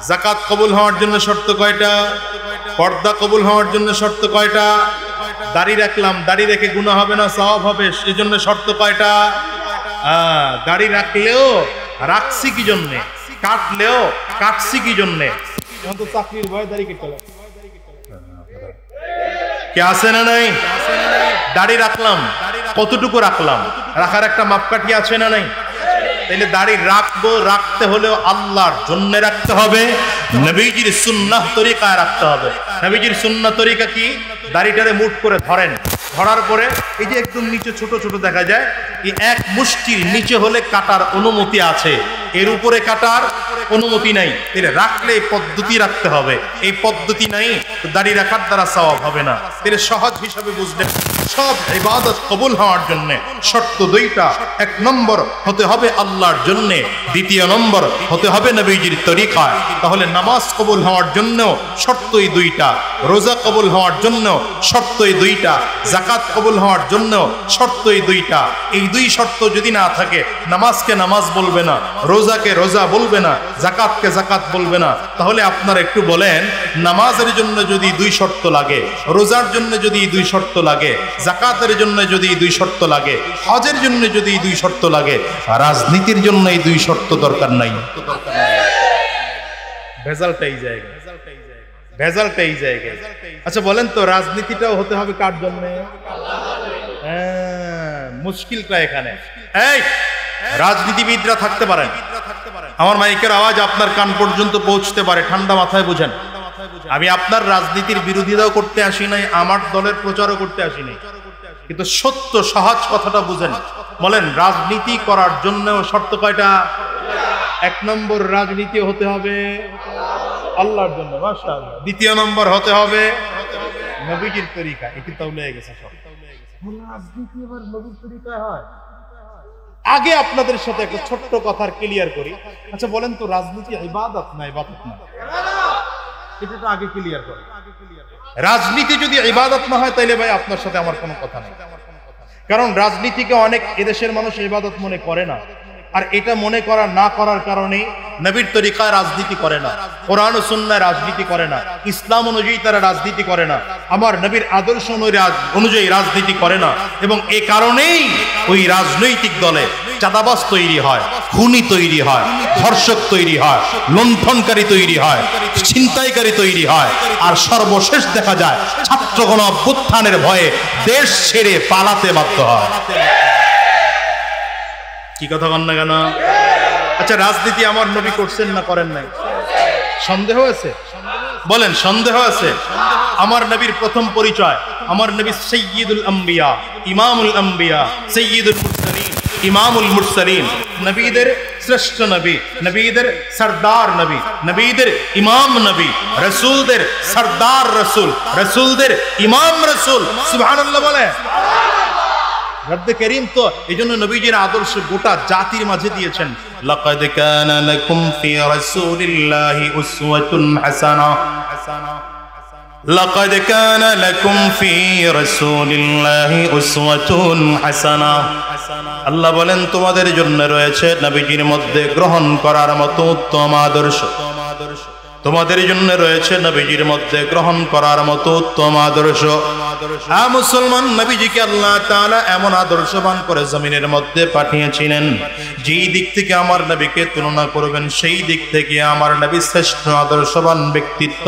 যাকাত কবুল হওয়ার জন্য শর্ত কয়টা? পর্দা কবুল হওয়ার জন্য শর্ত কয়টা? দাড়ি রাখলাম, দাড়ি রেখে গুনাহ হবে না, সওয়াব হবে, সেজন্য শর্ত কয়টা? দাড়ি রাখলেও রাখছি কি জন্য, কাটলেও কাটছি কি জন্য? তো চাকরির ভয়ে দাড়ি কেটে কে আছে না নাই? দাড়ি রাখলাম, কতটুকু রাখলাম? রাখার একটা মাপকাঠি আছে না নাই? তাইলে দাড়ি রাখবো, রাখতে হলেও আল্লাহর জন্য রাখতে হবে, নবীজির সুন্নাহ তরিকায় রাখতে হবে। নবীজির সুন্নাহ তরিকা কি? দাড়িটারে মুঠ করে ধরেন, ধরার পরে এই যে একদম নিচে ছোট ছোট দেখা যায়, এই এক মুষ্টির নিচে হলে কাটার অনুমতি আছে, এর উপরে কাটার অনুমতি নাই। তাহলে রাখলে এই পদ্ধতি রাখতে হবে, এই পদ্ধতি নাই তো দাড়ি রাখার দ্বারা সওয়াব হবে না। তাহলে সহজ হিসাবে বুঝলেন সব ইবাদত কবুল হওয়ার জন্য শর্ত দুইটা। এক নম্বর হতে হবে আল্লাহর জন্য, দ্বিতীয় নম্বর হতে হবে নবীজির তরিকায়। তাহলে নামাজ কবুল হওয়ার জন্য শর্তই দুইটা, রোজা কবুল হওয়ার জন্য শর্তই দুইটা, যাকাত কবুল হওয়ার জন্য শর্তই দুইটা। এই দুই শর্ত যদি না থাকে নামাজকে নামাজ বলবে না, রোজাকে রোজা বলবে না, যাকাতকে যাকাত বলবে না। তাহলে আপনারা একটু বলেন, নামাজের জন্য যদি দুই শর্ত লাগে, রোজার জন্য যদি দুই শর্ত লাগে, যাকাতের জন্য যদি দুই শর্ত লাগে, হজের জন্য যদি দুই শর্ত লাগে, রাজনীতির জন্য এই দুই শর্ত দরকার নাই। ভেজালটাই জায়গা, ভেজালটাই জায়গা। আচ্ছা বলেন তো, রাজনীতিটাও হতে হবে কার জন্য? মুশকিলটা এখানে। এই রাজনীতিবিদরা থাকতে পারেন, আমার মাইকের আওয়াজ আপনার কান পর্যন্ত পৌঁছতে পারে, ঠান্ডা মাথায় বুঝেন। আমি আপনার রাজনীতির বিরোধিতাও করতে আসি নাই, আমার দলের প্রচারও করতে আসি নাই, কিন্তু সত্য সহজ কথাটা বুঝেন। বলেন রাজনীতি করার জন্য শর্ত কয়টা? এক নম্বর রাজনীতি হতে হবে আল্লাহর জন্য, মাশাআল্লাহ। দ্বিতীয় নম্বর হতে হবে নবীজির তরিকা। এটি তাহলে হয়ে গেছে সব। রাজনীতি এবার নবীর তরিকায় হয়। আগে আপনাদের সাথে একটা ছোট্ট কথা ক্লিয়ার করি। আচ্ছা বলেন তো, রাজনীতি ইবাদত না ইবাদত না? এটা তো আগে ক্লিয়ার করি। রাজনীতি যদি ইবাদত না হয় তাহলে ভাই আপনার সাথে আমার কোনো কথা নেই। কারণ রাজনীতিকে অনেক এদেশের মানুষ ইবাদত মনে করে না, আর এটা মনে করা না করার কারণে নবীর তরিকায় রাজনীতি করে না, কোরআন ও সুন্নাহয় রাজনীতি করে না, ইসলাম অনুযায়ী তারা রাজনীতি করে না, আমার নবীর আদর্শ অনুযায়ী রাজনীতি করে না। এবং এই কারণেই ওই রাজনৈতিক দলে চাঁদাবাজ তৈরি হয়, খুনি তৈরি হয়, ধর্ষক তৈরি হয়, লুণ্ঠনকারী তৈরি হয়, ছিনতাইকারী তৈরি হয়, আর সর্বশেষ দেখা যায় ছাত্রগণ অভ্যুত্থানের ভয়ে দেশ ছেড়ে পালাতে বাধ্য হয়। কি কথা বল না কেন? আচ্ছা, রাজনীতি আমার নবী করছেন না করেন নাই? সন্দেহ আছে? বলেন, সন্দেহ আছে? আমার নবীর প্রথম পরিচয়, আমার নবী সাইয়্যিদুল আম্বিয়া, ইমামুল আম্বিয়া, সাইয়্যিদুল মুরসালিন, ইমামুল মুরসালিন, নবীদের শ্রেষ্ঠ নবী, নবীদের সরদার নবী, নবীদের ইমাম নবী, রাসূলদের সরদার রাসূল, রাসূলদের ইমাম রাসূল। সুবহানাল্লাহ বলে। রব্বে করিম তো এইজন্য নবীজির আদর্শ গোটা জাতির মাঝে দিয়েছেন। লাকাদ কানা লাকুম ফি রাসূলিল্লাহি উসওয়াতুন হাসানাহ, লাকাদ কানা লাকুম ফি রাসূলিল্লাহি উসওয়াতুন হাসানাহ। আল্লাহ বলেন তোমাদের জন্য রয়েছে নবীজির মধ্যে গ্রহণ করার মতো উত্তম আদর্শ, তোমাদের জন্য রয়েছে নবীজির মধ্যে গ্রহণ করার মতো উত্তম আদর্শ। মুসলমান, নবীজিকে আল্লাহ তাআলা এমন আদর্শবান করে জমিনের মধ্যে পাঠিয়েছিলেন, যেই দিক থেকে আমার নবীকে তুলনা করবেন সেই দিক থেকে আমার নবী শ্রেষ্ঠ আদর্শবান ব্যক্তিত্ব।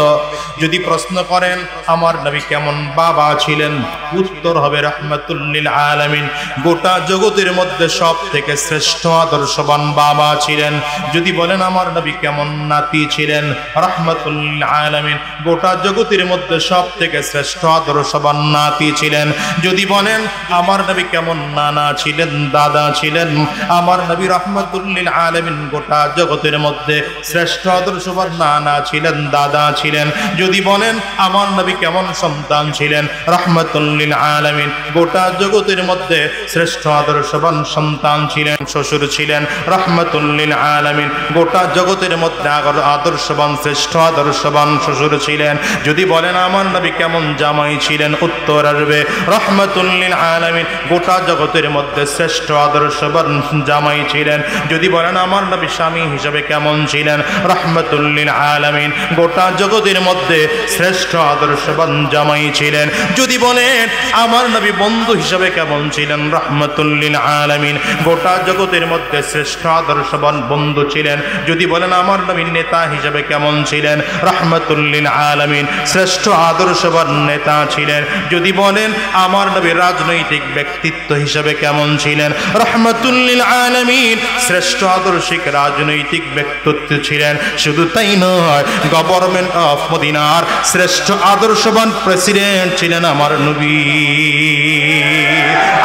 যদি প্রশ্ন করেন আমার নবী কেমন বাবা ছিলেন, উত্তর হবে রাহমাতুল লিল আলামিন। গোটা জগতের মধ্যে সব থেকে শ্রেষ্ঠ আদর্শবান বাবা ছিলেন। যদি বলেন আমার নবী কেমন নাতি ছিলেন, রাহমাতুল লিল আলামিন। গোটা জগতের মধ্যে সব থেকে শ্রেষ্ঠ আদর্শবান নাতি ছিলেন। যদি বলেন আমার নবী কেমন নানা ছিলেন, দাদা ছিলেন, আমার নবী রাহমাতুল লিল আলামিন গোটা জগতের মধ্যে শ্রেষ্ঠ আদর্শবান নানা ছিলেন, দাদা ছিলেন। যদি বলেন আমার নবী কেমন সন্তান ছিলেন, রাহমাতুল লিল আলামিন গোটা জগতের মধ্যে শ্রেষ্ঠ আদর্শবান সন্তান ছিলেন, শ্বশুর ছিলেন, রাহমাতুল লিল আলামিন গোটা জগতের মধ্যে আদর্শবান শ্রেষ্ঠ আদর্শবান শ্বশুর ছিলেন। যদি বলেন আমার নবী কেমন জামাই ছিলেন, উত্তর আসবে রাহমাতুল লিল আলামিন গোটা জগতের মধ্যে শ্রেষ্ঠ আদর্শবান জামাই ছিলেন। যদি বলেন আমার নবী স্বামী হিসেবে কেমন ছিলেন, রাহমাতুল লিল আলামিন গোটা জগতের মধ্যে শ্রেষ্ঠ আদর্শবান জামাই ছিলেন। যদি বলেন আমার নবী বন্ধু হিসেবে কেমন ছিলেন, রাহমাতুল লিল আলামিন গোটা জগতের মধ্যে শ্রেষ্ঠ আদর্শবান বন্ধু ছিলেন। যদি বলেন আমার নবী নেতা হিসেবে কেমন ছিলেন, রাহমাতুল লিল আলামিন শ্রেষ্ঠ আদর্শবান নেতা ছিলেন। যদি বলেন আমার নবী রাজনৈতিক ব্যক্তিত্ব হিসেবে কেমন ছিলেন, রাহমাতুল লিল আলামিন শ্রেষ্ঠ আদর্শিক রাজনৈতিক ব্যক্তিত্ব ছিলেন। শুধু তাই নয়, গভর্নমেন্ট অফ মদিনার শ্রেষ্ঠ আদর্শবান প্রেসিডেন্ট ছিলেন আমার নবী।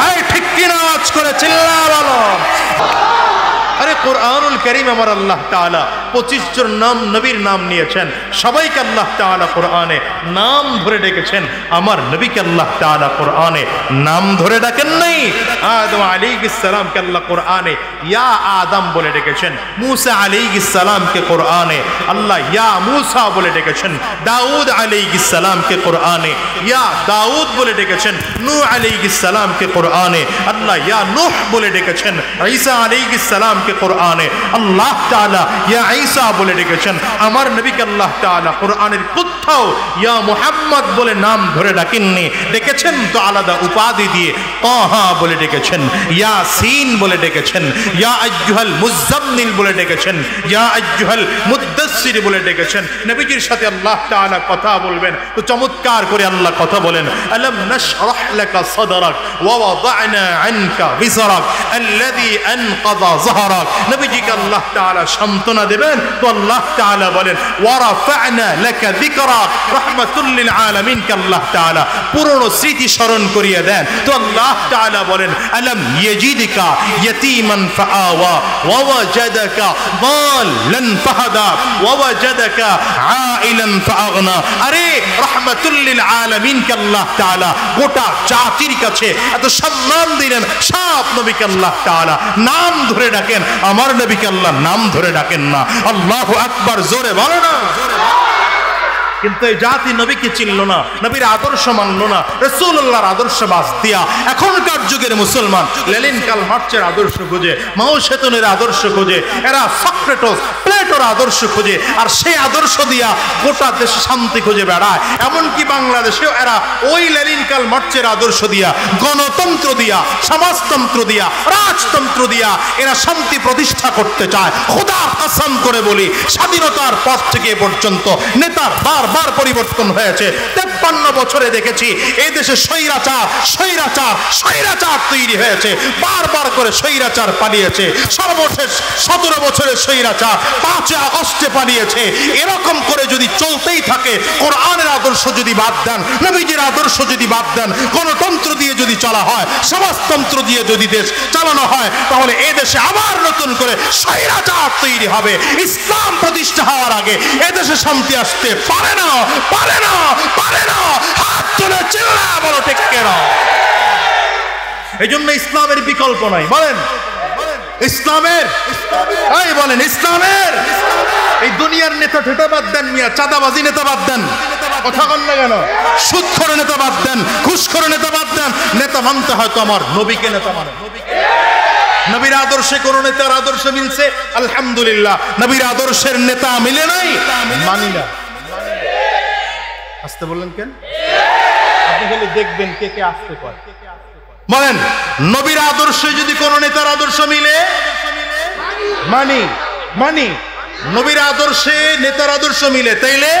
আয় ঠিক কিনা আজ করে চিল্লা বলো। আরে কোরআনুল কারীম আমার আল্লাহ তাআলা 25 জন নাম নবীর নাম নিয়েছেন। সবাইকে আল্লাহ তাআলা কোরআনে নাম ধরে ডেকেছেন। আমার নবীকে আল্লাহ তাআলা কোরআনে নাম ধরে ডাকেন নাই। আদম আলাইহিস সালামকে আল্লাহ কোরআনে ইয়া আদম বলে ডেকেছেন। মূসা আলাইহিস সালামকে কোরআনে আল্লাহ ইয়া মূসা বলে ডেকেছেন। দাউদ আলাইহিস সালামকে কোরআনে ইয়া দাউদ বলে ডেকেছেন। নূহ আলাইহিস সালামকে কোরআনে আল্লাহ ইয়া নূহ বলে ডেকেছেন। ঈসা আলাইহিস সালাম কে কোরআনে আল্লাহ তাআলা ইয়া ঈসা বলে ডেকেছেন। আমার নবীকে আল্লাহ তাআলা কোরআনের কোথাও ইয়া মুহাম্মদ বলে নাম ধরে ডাকেননি। ডেকেছেন তো আলাদা উপাধি দিয়ে, তাহা বলে ডেকেছেন, ইয়াসিন বলে ডেকেছেন, ইয়া আইয়ুহাল মুযাম্মিল বলে ডেকেছেন, ইয়া আইয়ুহাল মুদ্দাসসির বলে ডেকেছেন। নবীজির সাথে আল্লাহ তাআলা কথা বলবেন তো চমৎকার করে আল্লাহ কথা বলেন, আলাম নাশরাহ লাকা সাদরাক ওয়া ওয়াদা'না আনকা বিসরাক আল্লাযী আনকাযা যাহরাক। নবীজিকে আল্লাহ তাআলা সান্ত্বনা দেবেন তো আল্লাহ তাআলা বলেন ওয়া রাফা'না লাকা যিকরাক। রাহমাতুল লিল আলামিন কে আল্লাহ তাআলা পুরনো স্মৃতি স্মরণ করিয়ে দেন তো আল্লাহ তাআলা বলেন আলাম ইয়াজিদকা ইয়াতীমান ফাআওয়া ওয়া ওয়াজাদাকা দাল্লান ফাহাদা ওয়া ওয়াজাদাকা আইলান ফাআগনা। আরে রাহমাতুল লিল আলামিন কে আল্লাহ তাআলা গোটা জাতির কাছে এত সম্মান দিলেন, সব নবীকে আল্লাহ তাআলা নাম ধরে ডাকেন। আমার নবীকে আল্লাহ নাম ধরে ডাকেন না। আল্লাহু আকবার, জোরে বলো না। কিন্তু এই জাতি নবীকে চিনল না, নবীর আদর্শ মানল না, রাসূলুল্লাহর আদর্শ বাদ দিয়া এখনকার যুগের মুসলমান লেনিন কার্ল মার্কসের আদর্শ খোঁজে, মাও সেতুনের আদর্শ খোঁজে। এরা সক্রেটিস, ইনোভেটর আদর্শ খুঁজে, আর সেই আদর্শ দিয়া গোটা দেশে শান্তি খুঁজে বেড়ায়। এমনকি বাংলাদেশেও এরা ওই লেনিন কার্ল মার্ক্সের আদর্শ দিয়া, গণতন্ত্র দিয়া, সমাজতন্ত্র দিয়া, রাজতন্ত্র দিয়া এরা শান্তি প্রতিষ্ঠা করতে চায়। খোদার কসম করে বলি, স্বাধীনতার পর থেকে এ পর্যন্ত নেতার বারবার পরিবর্তন হয়েছে। 53 বছরে দেখেছি এই দেশে স্বৈরাচার তৈরি হয়েছে, বারবার করে স্বৈরাচার পালিয়েছে। সর্বশেষ 17 বছরের স্বৈরাচার 5 আগস্টে পালিয়েছে। এরকম করে যদি চলতেই থাকে, কোরআনের আদর্শ যদি বাদ দেন, নবীজির আদর্শ যদি বাদ দেন, গণতন্ত্র দিয়ে যদি চলা হয়, সমাজতন্ত্র দিয়ে যদি দেশ চালানো হয়, তাহলে এই দেশে আবার নতুন করে স্বৈরাচার তৈরি হবে। ইসলাম প্রতিষ্ঠা হওয়ার আগে এ দেশে শান্তি আসতে পারে না, পারে না, পারে না। হাত তুলে চিল্লায় বলো ঠিক কেন? এই জন্য ইসলামের বিকল্প নাই। বলেন ইসলামের, এই বলেন ইসলামের। এই দুনিয়ার নেতা ঠেটা বাদ দেন মিয়া, চাঁদাবাজি নেতা বাদ দেন, কথা বল না কেন? সুদ করে নেতা বাদ দেন, ঘুষ করে নেতা বাদ দেন। নেতা মানতে হয়তো আমার নবীকে নেতা মানে। নবীর আদর্শে কোন নেতার আদর্শ মিলছে? আলহামদুলিল্লাহ। নবীর আদর্শের নেতা মিলে নাই, মানি না। আসতে বললেন কেন? আপনি খালি দেখবেন কে কে আসতে পারে। বলেন নবীর আদর্শে যদি কোন নেতার আদর্শ মিলে, মানি, মানি। নবীর আদর্শে নেতার আদর্শ মিলে তাইলে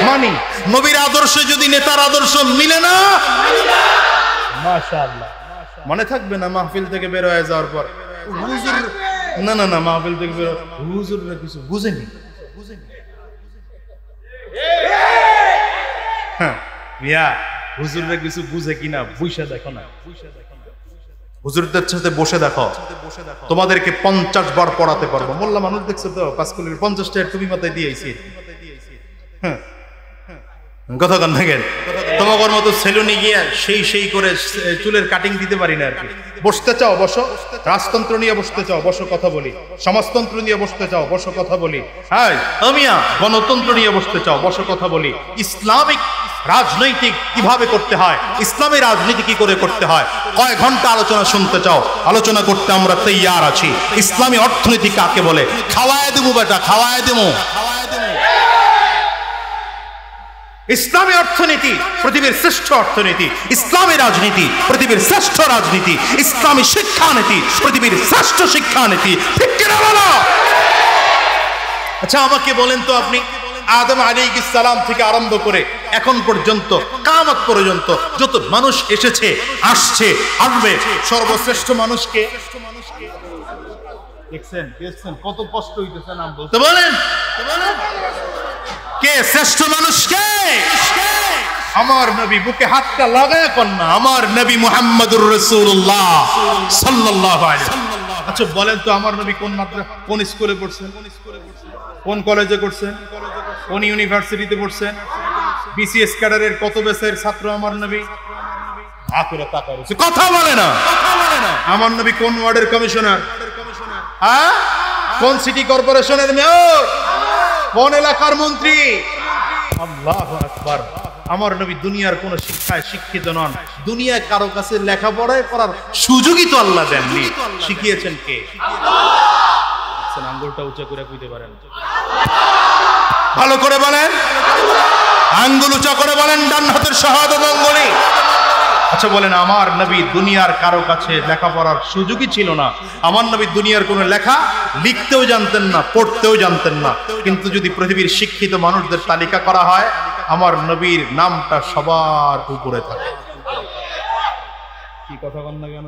মানি। নবীর আদর্শে যদি নেতার আদর্শ মিলে না, মাশাআল্লাহ, মনে থাকবে না মাহফিল থেকে বের হয়ে যাওয়ার পর হুজুর, না না না, মাহফিল থেকে বের হুজুররা কিছু বুঝেনি। হ্যাঁ মিয়া, হুজুররা কিছু বুঝে কিনা বুঝে দেখো না, হুজুরদের সাথে বসে দেখো, তোমাদেরকে 50 বার পড়াতে পারবো। মোল্লা মানুষ দেখছো তো, পাঁচকুলির 50 টাকা তুমি মাথায় দিয়েছি। হ্যাঁ, কথা কন থাকেন। তোমার মতো সেলুনে গিয়ে সেই করে চুলের কাটিং দিতে পারি না আর কি। বসতে চাও বসো, রাজতন্ত্র নিয়ে বসতে চাও বসো, কথা বলি। সমাজতন্ত্র নিয়ে বসতে চাও বসো, কথা বলি। হ্যাঁ আমিয়া, গণতন্ত্র নিয়ে বসতে চাও বসো, কথা বলি। ইসলামিক রাজনৈতিক কিভাবে করতে হয়, ইসলামী রাজনীতি কি করে করতে হয়, কয় ঘন্টা আলোচনা শুনতে চাও, আলোচনা করতে আমরা তৈয়ার আছি। ইসলামী অর্থনীতি কাকে বলে খাওয়ায় দেবো বেটা, খাওয়ায় দেবো। ইসলামী অর্থনীতি পৃথিবীর শ্রেষ্ঠ অর্থনীতি, ইসলামী রাজনীতি পৃথিবীর শ্রেষ্ঠ রাজনীতি, ইসলামী শিক্ষানীতি পৃথিবীর শ্রেষ্ঠ শিক্ষানীতি। ঠিক কিনা বলো? আচ্ছা আমাকে বলেন তো, আপনি আদম আলাইহিস সালাম থেকে আরম্ভ করে এখন পর্যন্ত কিয়ামত পর্যন্ত যত মানুষ এসেছে, আসছে, আসবে, সর্বশ্রেষ্ঠ মানুষকে দেখছেন? কত কষ্ট হইতেছে নাম বলতে। বলেন কে শ্রেষ্ঠ মানুষ? কে? আমার নবী। বুকে হাতটা লাগায় কন্যা, আমার নবী মুহাম্মদুর রাসূলুল্লাহ সাল্লাল্লাহু আলাইহি ওয়াসাল্লাম। আচ্ছা বলেন তো, আমার নবী কোন মাদ্রাসা, কোন স্কুলে পড়ছেন, কোন কলেজে করছেন, কোন ইউনিভার্সিটিতে পড়ছেন? বিসিএস ক্যাডারের কত ব্যাচের ছাত্র আমার নবী? কথা বলে না। আমার নবী কোন ওয়ার্ডের কমিশনার? হ্যাঁ, কোন সিটি কর্পোরেশনের মেয়র? কোন এলাকার মন্ত্রী? আল্লাহু আকবার। আমার নবী দুনিয়ার কোন শিক্ষায় শিক্ষিত নন। দুনিয়ায় কারো কাছে লেখাপড়ায় করার সুযোগই তো আল্লাহ দেননি। শিখিয়েছেন কে? আঙ্গুলটা উঁচা করে কইতে পারেন, ভালো করে বলেন, আঙ্গুল উঁচা করে বলেন, ডান হাতের শাহাদাত আঙ্গুলি। আচ্ছা বলেন, আমার নবী দুনিয়ার কারো কাছে লেখাপড়ার সুযোগই ছিল না। আমার নবী দুনিয়ার কোনো লেখা লিখতেও জানতেন না, পড়তেও জানতেন না। কিন্তু যদি পৃথিবীর শিক্ষিত মানুষদের তালিকা করা হয়, আমার নবীর নামটা সবার উপরে থাকে। কি কথা বল না কেন?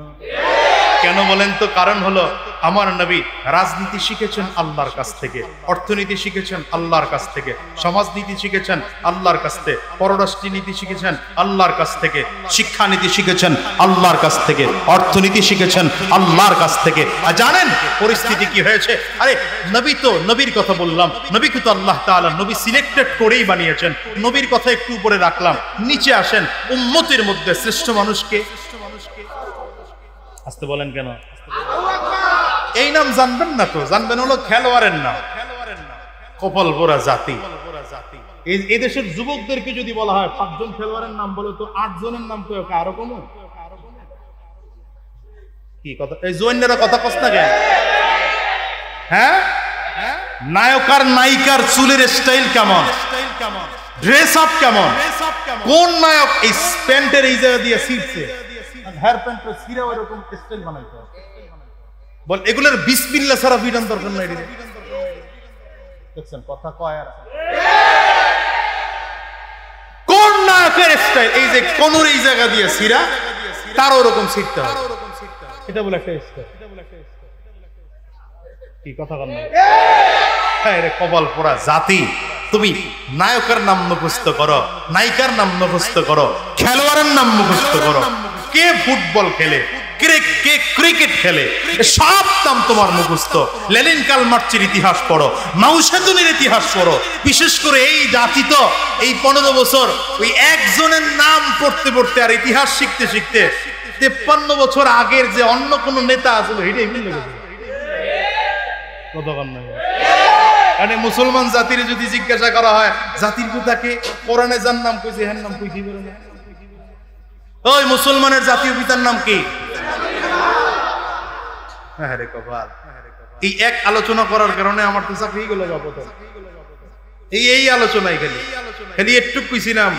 কেন বলেন তো? কারণ হলো আমার নবী রাজনীতি শিখেছেন আল্লাহর কাছ থেকে, অর্থনীতি শিখেছেন আল্লাহর কাছ থেকে, সমাজনীতি শিখেছেন আল্লাহর কাছ থেকে, পররাষ্ট্র নীতি শিখেছেন আল্লাহর কাছ থেকে, শিক্ষানীতি শিখেছেন আল্লাহর কাছ থেকে, অর্থনীতি শিখেছেন আল্লাহর কাছ থেকে। আর জানেন পরিস্থিতি কি হয়েছে? আরে নবী তো, নবীর কথা বললাম, নবীকে তো আল্লাহ তাআলা নবী সিলেক্টেড করেই বানিয়েছেন। নবীর কথা একটু উপরে রাখলাম, নিচে আসেন। উম্মতের মধ্যে শ্রেষ্ঠ মানুষকে আসতে বলেন কেন? এই নাম জানবেন না তো, জানবেন হলো খেলোয়াড়ের নাম, কপাল পোড়া জাতি। এই দেশের যুবকদেরকে যদি বলা হয় 5 জন খেলোয়াড়ের নাম বলো, তো 8 জনের নাম তো আরো কম। কি কথা? এই জোয়ানরা কথা কষ্ট না কেন? হ্যাঁ, নায়ক আর নায়িকার চুলের স্টাইল কেমন, ড্রেস আপ কেমন, কোন নায়ক এই প্যান্টের এই জায়গা দিয়ে ছিঁড়ছে, হেয়ার প্যান্টের ছিঁড়ে ওইরকম স্টাইল বানাইতে হবে। বল এগুলোর বিসমিল্লাহ ছাড়া বিধান দরকার নাই। দেখছেন কথা কয় আর কোন নায়কের স্টাইল, এই যে কোনুর এই জায়গা দিয়ে ছিঁড়া তার ওরকম ছিঁড়তে হবে, এটা বলে একটা স্টাইল। কি কথা বল না, হ্যাঁ রে কপাল পোড়া জাতি। তুমি নায়কের নাম মুখস্থ করো, নায়িকার নাম মুখস্থ করো, খেলোয়াড়ের নাম মুখস্থ করো, কে ফুটবল খেলে, কে ক্রিকেট খেলে, সব নাম তোমার মুখস্থ। লেনিন কালমার্চের ইতিহাস পড়ো, মাও সেতুনের ইতিহাস পড়ো। বিশেষ করে এই জাতি তো এই 15 বছর ওই একজনের নাম পড়তে পড়তে আর ইতিহাস শিখতে শিখতে 53 বছর আগের যে অন্য কোন নেতা আসলে এটাই মিলে গেছে। মানে মুসলমান জাতির যদি জিজ্ঞাসা করা হয় জাতির পিতাকে, কোরআনে যার নাম কইছে হ্যাঁ নাম কইছি বলে না। ওই মুসলমানের জাতীয় পিতার নাম কি? আরে কপাল, এই এক আলোচনা করার কারণে আমার তো চাকরি গেল বাপত। এই আলোচনাই খালি একটু কইছিলাম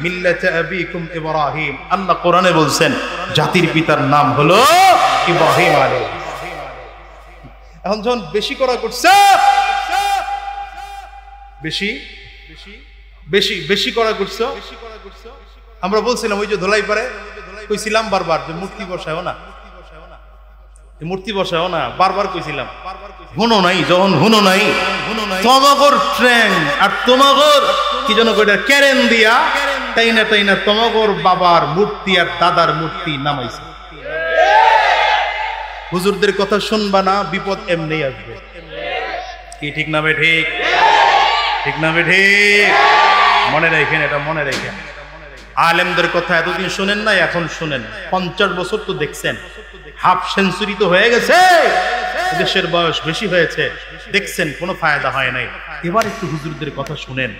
মিল্লাতে আবিকুম ইব্রাহিম। আল্লাহ কোরআনে বলছেন জাতির পিতার নাম হলো ইব্রাহিম আলাইহিস। এখন যখন বেশি করা করছে, বেশি করা করছে, আমরা বলছিলাম ওই যে ধোলাই পারে কইছিলাম বারবার যে মূর্তি বসায়ও না, মূর্তি বসায়ও না, বারবার কইছিলাম। হুনো নাই, যখন হুনো নাই তোমাগর ট্রেন আর তোমাগর কি যেন কইটা কেরেন দিয়া তাইনা তাইনা তোমাগর বাবার মূর্তি আর দাদার মূর্তি নামাইছে। হুজুরদের কথা শুনবা না, বিপদ এমনি আসবে। কি ঠিক না ঠিক? ঠিক না ঠিক? মনে রাখেন, এটা মনে রাখেন। আলেমদের কথা এতদিন শুনেন না, এখন শুনেন। 50 বছর তো দেখছেন, হাফ সেঞ্চুরি তো হয়ে গেছে, দেশের বয়স বেশি হয়েছে, দেখছেন কোনো ফায়দা হয় নাই। এবার একটু হুজুরদের কথা শুনেন,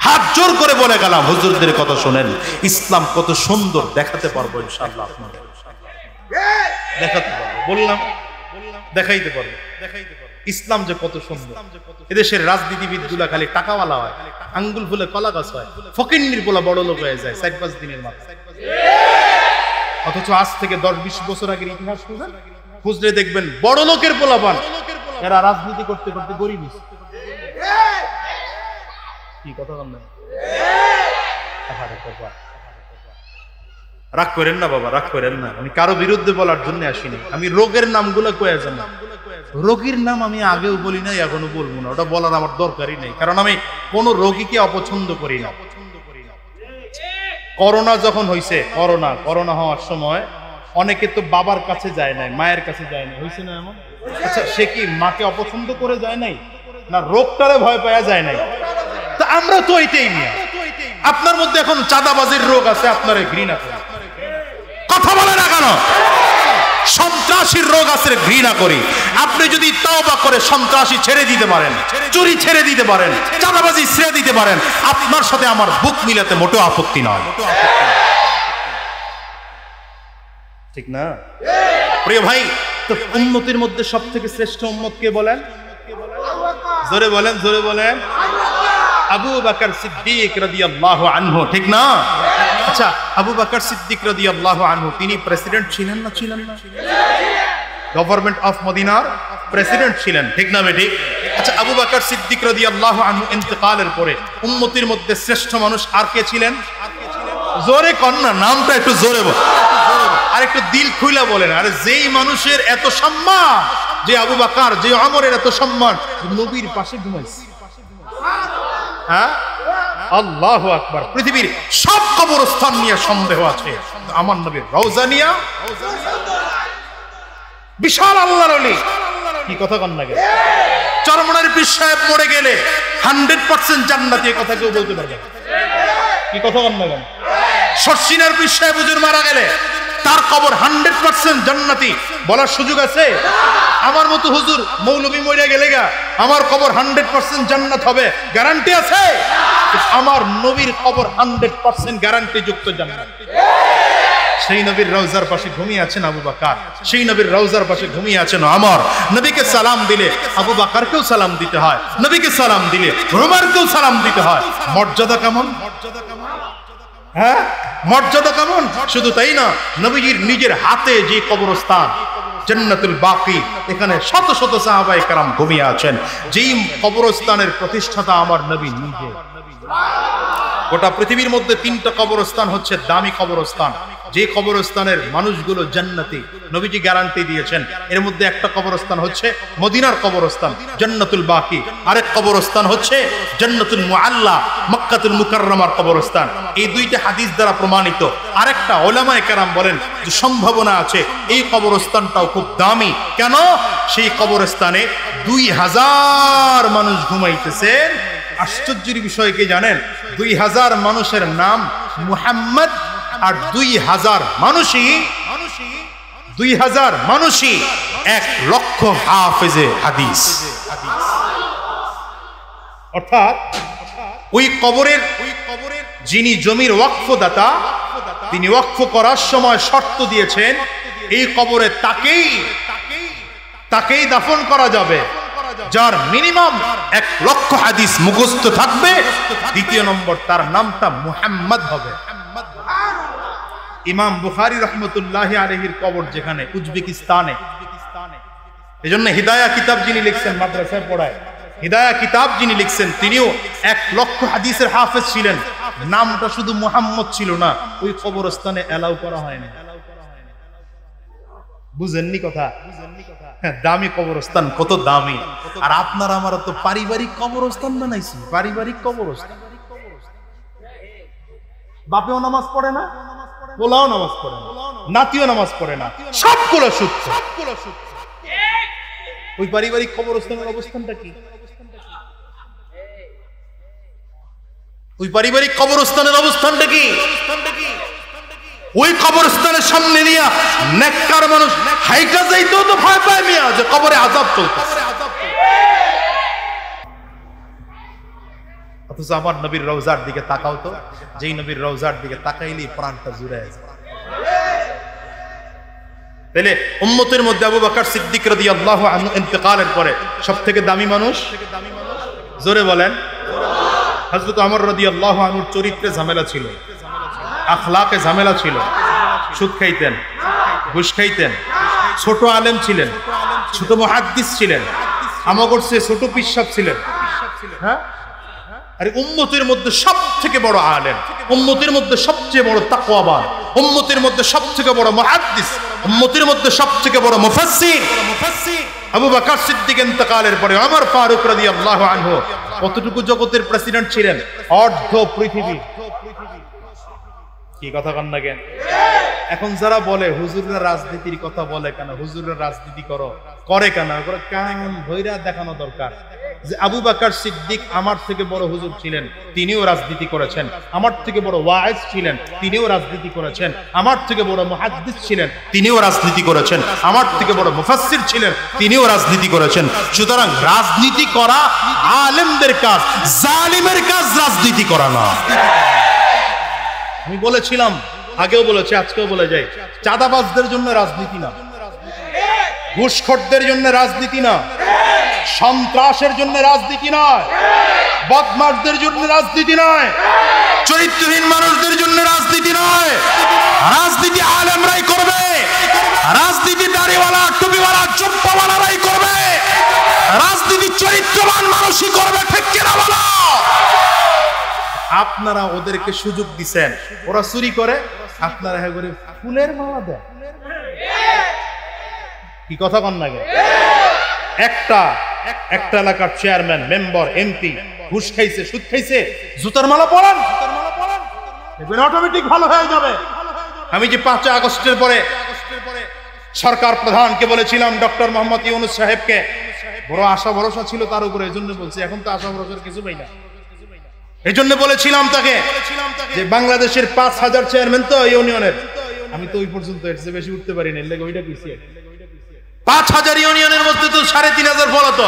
হাত জোর করে বলে গেলাম হুজুরদের কথা শুনেন। ইসলাম কত সুন্দর দেখাতে পারবো ইনশাআল্লাহ, আপনাদের দেখাতে পারবো, বললাম দেখাইতে পারবো। ইসলাম যে কত সুন্দর। এদেশের রাজনীতিবিদ গুলা খালি টাকাওয়ালা হয়, আঙ্গুল ফুলে কলা গাছ হয়, ফকিন্নির পোলা বড় লোক হয়ে যায় 4-5 দিনের মাথায়। অথচ আজ থেকে 10-20 বছর আগের ইতিহাস খুঁজলে দেখবেন বড় লোকের পোলাপান এরা রাজনীতি করতে করতে গরিব। কি কথা বল না, রাগ করেন না বাবা, রাগ করেন না। আমি কারো বিরুদ্ধে বলার জন্য আসিনি, আমি রোগের নামগুলো কয়ে যাব। রোগীর নাম আমি আগেও বলি নাই, এখনো বলবো না, ওটা বলার আমার দরকারই নেই, কারণ আমি কোন রোগীকে অপছন্দ করি না। করোনা যখন হয়েছে, করোনা হওয়ার সময় অনেকে তো বাবার কাছে যায় নাই, মায়ের কাছে যায় নাই, হয়েছে না এমন? আচ্ছা, সে কি মাকে অপছন্দ করে যায় নাই, না রোগটারে ভয় পাওয়া যায় নাই? তা আমরা তো এটাই নিয়ে, আপনার মধ্যে এখন চাঁদাবাজির রোগ আছে, আপনার ঘৃণা করে কথা বলে না কেন? সন্ত্রাসীর রোগ আছে, ঘৃণা করি। আপনি যদি তওবা করে সন্ত্রাসী ছেড়ে দিতে পারেন, চুরি ছেড়ে দিতে পারেন, চাঁদাবাজি ছেড়ে দিতে পারেন, আপনার সাথে আমার বুক মিলাতে মোটেও আপত্তি নয়, ঠিক না? প্রিয় ভাই, তো উম্মতের মধ্যে সব থেকে শ্রেষ্ঠ উম্মত কে বলেন? জোরে বলেন, জোরে বলেন। আবু বকর সিদ্দিক রাদিয়াল্লাহু আনহু, ঠিক না? আচ্ছা, আবু বকর সিদ্দিক রাদিয়াল্লাহু আনহু তিনি প্রেসিডেন্ট ছিলেন না? ছিলেন না? গভর্নমেন্ট অফ মদিনার প্রেসিডেন্ট ছিলেন, ঠিক না বেটি? আচ্ছা, আবু বকর সিদ্দিক রাদিয়াল্লাহু আনহু ইন্তেকালের পরে উম্মতের মধ্যে শ্রেষ্ঠ মানুষ আর কে ছিলেন? জোরে কন না, নামটা একটু জোরে বল, আর একটু দিল খুইলা বলেন। আরে যেই মানুষের এত সম্মান, যে আবু বকর, যে ওমরের এত সম্মান, নবীর পাশে ঘুমাইছে। হ্যাঁ, আল্লাহু আকবার। পৃথিবীর সব কবরস্থান নিয়ে সন্দেহ আছে, আমার নবীর রওজা নিয়া বিশাল আল্লাহর ওলি। কি কথা কন না? চরমনার পীর সাহেব মরে গেলে 100% জান্নাতি, এই কথা কেউ বলতে পারবে? কি কথা কন না? শর্ষিনার পীর সাহেব হুজুর মারা গেলে তার কবর 100% জান্নাতি বলার সুযোগ আছে? আমার মতো হুজুর মৌলভী মরে গেলে গা আমার কবর 100% জান্নাত হবে, গ্যারান্টি আছে? আমার নবীর কবর 100% গ্যারান্টি যুক্ত জান্নাত। সেই নবীর রওজার পাশে ঘুমিয়ে আছেন আবু বকর, সেই নবীর রওজার পাশে ঘুমিয়ে আছেন ওমর। নবীকে সালাম দিলে আবু বকরকেও সালাম দিতে হয়, নবীকে সালাম দিলে ওমরকেও সালাম দিতে হয়। মর্যাদা কেমন, হ্যাঁ মর্যাদা কেমন। শুধু তাই না, নবীজির নিজের হাতে যে কবরস্থান জান্নাতুল বাকি, এখানে শত শত সাহাবায়ে কেরাম ঘুমিয়ে আছেন। যেই কবরস্থানের প্রতিষ্ঠাতা আমার নবী নিজে। গোটা পৃথিবীর মধ্যে 3টা কবরস্থান হচ্ছে দামি কবরস্থান, যে কবরস্থানের মানুষগুলো জান্নাতি, নবীজি গ্যারান্টি দিয়েছেন। এর মধ্যে একটা কবরস্থান হচ্ছে মদিনার কবরস্থান জান্নাতুল বাকি, আরেক কবরস্থান হচ্ছে জান্নাতুল মুআল্লা মক্কাতুল মুকাররমার কবরস্থান। এই 2টা হাদিস দ্বারা প্রমাণিত। আরেকটা উলামায়ে কেরাম বলেন যে সম্ভাবনা আছে এই কবরস্থানটাও খুব দামি। কেন? সেই কবরস্থানে 2000 মানুষ ঘুমাইতেছেন। আশ্চর্যের বিষয় কি জানেন? 2000 মানুষের নাম মুহাম্মদ, আর 2000 মানুষই 1 লক্ষ হাফেজে হাদিস। অর্থাৎ ওই কবরের যিনি জমির ওয়াকফদাতা, তিনি ওয়াকফ করার সময় শর্ত দিয়েছেন এই কবরে তাকেই দাফন করা যাবে যার মিনিমাম 1 লক্ষ হাদিস মুখস্থ থাকবে। দ্বিতীয় নম্বর, তার নামটা মুহাম্মদ হবে। ইমাম বুখারী রাহমাতুল্লাহি আলাইহির কবর যেখানে উজবেকিস্তানে, এজন্য হিদায়া কিতাব যিনি লিখছেন, মাদ্রাসায় পড়ায়, হিদায়া কিতাব যিনি লিখছেন তিনিও 1 লক্ষ হাদিসের হাফেজ ছিলেন। নামটা শুধু মুহাম্মদ ছিল না, ওই কবরস্থানে এলাও করা হয়নি। বুঝেননি কথা? দামি কবরস্থান, কত দামি। আর আপনার আমার তো পারিবারিক কবরস্থান বানাইছি, পারিবারিক কবরস্থান। বাপেও নামাজ পড়ে না, পোলাও নামাজ পড়ে না, নাতিও নামাজ পড়ে না, সবগুলো সূত্র। ওই পারিবারিক কবরস্থানের অবস্থানটা কি? ওই পারিবারিক কবরস্থানের অবস্থানটা কি? ওই কবরস্থানের সামনে দিয়া নেককার মানুষ হাইটা যাইতেও তো ভয় পায় মিয়া, যে কবরে আযাব চলতেছে। অথচ আমার নবীর রওজার দিকে তাকাও তো, যেই নবীর রওজার দিকে তাকাইলেই প্রাণটা জুড়ে যায়। তাহলে উম্মতের মধ্যে আবু বকর সিদ্দিক রাদিয়াল্লাহু আনহু ইন্তেকালের পরে সবথেকে দামি মানুষ, জোরে বলেন। হযরত ওমর রাদিয়াল্লাহু আনহুর চরিত্রে ঝামেলা ছিল, আখলাকে ঝামেলা ছিল। সুদ খাইতেন, ঘুষ খাইতেন, ছোট আলেম ছিলেন, ছোট মুহাদ্দিস ছিলেন, আমাগর চেয়ে ছোট পিশাব ছিলেন। হ্যাঁ, আরে উম্মতের মধ্যে সবথেকে বড় আলেম, উম্মতের মধ্যে সবচেয়ে বড় তাকওয়াবান, উম্মতের মধ্যে সবথেকে বড় মুহাদ্দিস, উম্মতের মধ্যে সবথেকে বড় মুফাসসির আবু বকর সিদ্দিক ইন্তেকালের পরে ওমর ফারুক রাদিয়াল্লাহু আনহু কতটুকু জগতের প্রেসিডেন্ট ছিলেন? অর্ধ পৃথিবী। কি কথা কন না কেন? এখন যারা বলে হুজুররা রাজনীতির কথা বলে কেন, হুজুররা রাজনীতি করে কেন, কারণ ধৈর্য দেখানো দরকার যে আবু বকর সিদ্দিক আমার থেকে বড় হুজুর ছিলেন, তিনিও রাজনীতি করেছেন। আমার থেকে বড় ওয়াইজ ছিলেন, তিনিও রাজনীতি করেছেন। আমার থেকে বড় মুহাদ্দিস ছিলেন, তিনিও রাজনীতি করেছেন। আমার থেকে বড় মুফাসসির ছিলেন, তিনিও রাজনীতি করেছেন। সুতরাং রাজনীতি করা আলেমদের কাজ, জালিমের কাজ রাজনীতি করা না। আমি বলেছিলাম, আগেও বলেছি, আজকেও বলে যাই, চাঁদাবাজদের জন্য রাজনীতি না, ঘুষখোরদের জন্য রাজনীতি না, সন্ত্রাসের জন্য রাজনীতি নয়, বদমাশদের জন্য রাজনীতি নয়, চরিত্রহীন মানুষদের জন্য রাজনীতি নয়। রাজনীতি আলেমরাই করবে, রাজনীতি দাড়িওয়ালা, টুপিওয়ালা, চুপ্পাওয়ালারাই করবে, রাজনীতি চরিত্রবান মানুষই করবে। ঠিক কিনা বলো? আপনারা ওদেরকে সুযোগ দিচ্ছেন, ওরা চুরি করে, আপনারা হ্যাঁ করে ফুলের মালা দেন। কি কথা কন না? একটা এলাকার চেয়ারম্যান, মেম্বার, এমপি ঘুষ খাইছে, সুদ খাইছে, জুতার মালা পরান, অটোমেটিক ভালো হয়ে যাবে। আমি যে 5 আগস্টের পরে সরকার প্রধানকে বলেছিলাম, ডক্টর মোহাম্মদ ইউনূস সাহেবকে, বড় আশা ভরসা ছিল তার উপরে, এই জন্য বলছি। এখন তো আশা ভরসার কিছু পাই না। এই জন্য বলেছিলাম তাকে যে বাংলাদেশের 5000 চেয়ারম্যান তো ইউনিয়নের, আমি তো ওই পর্যন্ত এর চেয়ে বেশি উঠতে পারি না, লেগে ওইটা কইছি। 5000 ইউনিয়নের মধ্যে তো 3500 ফলাতো,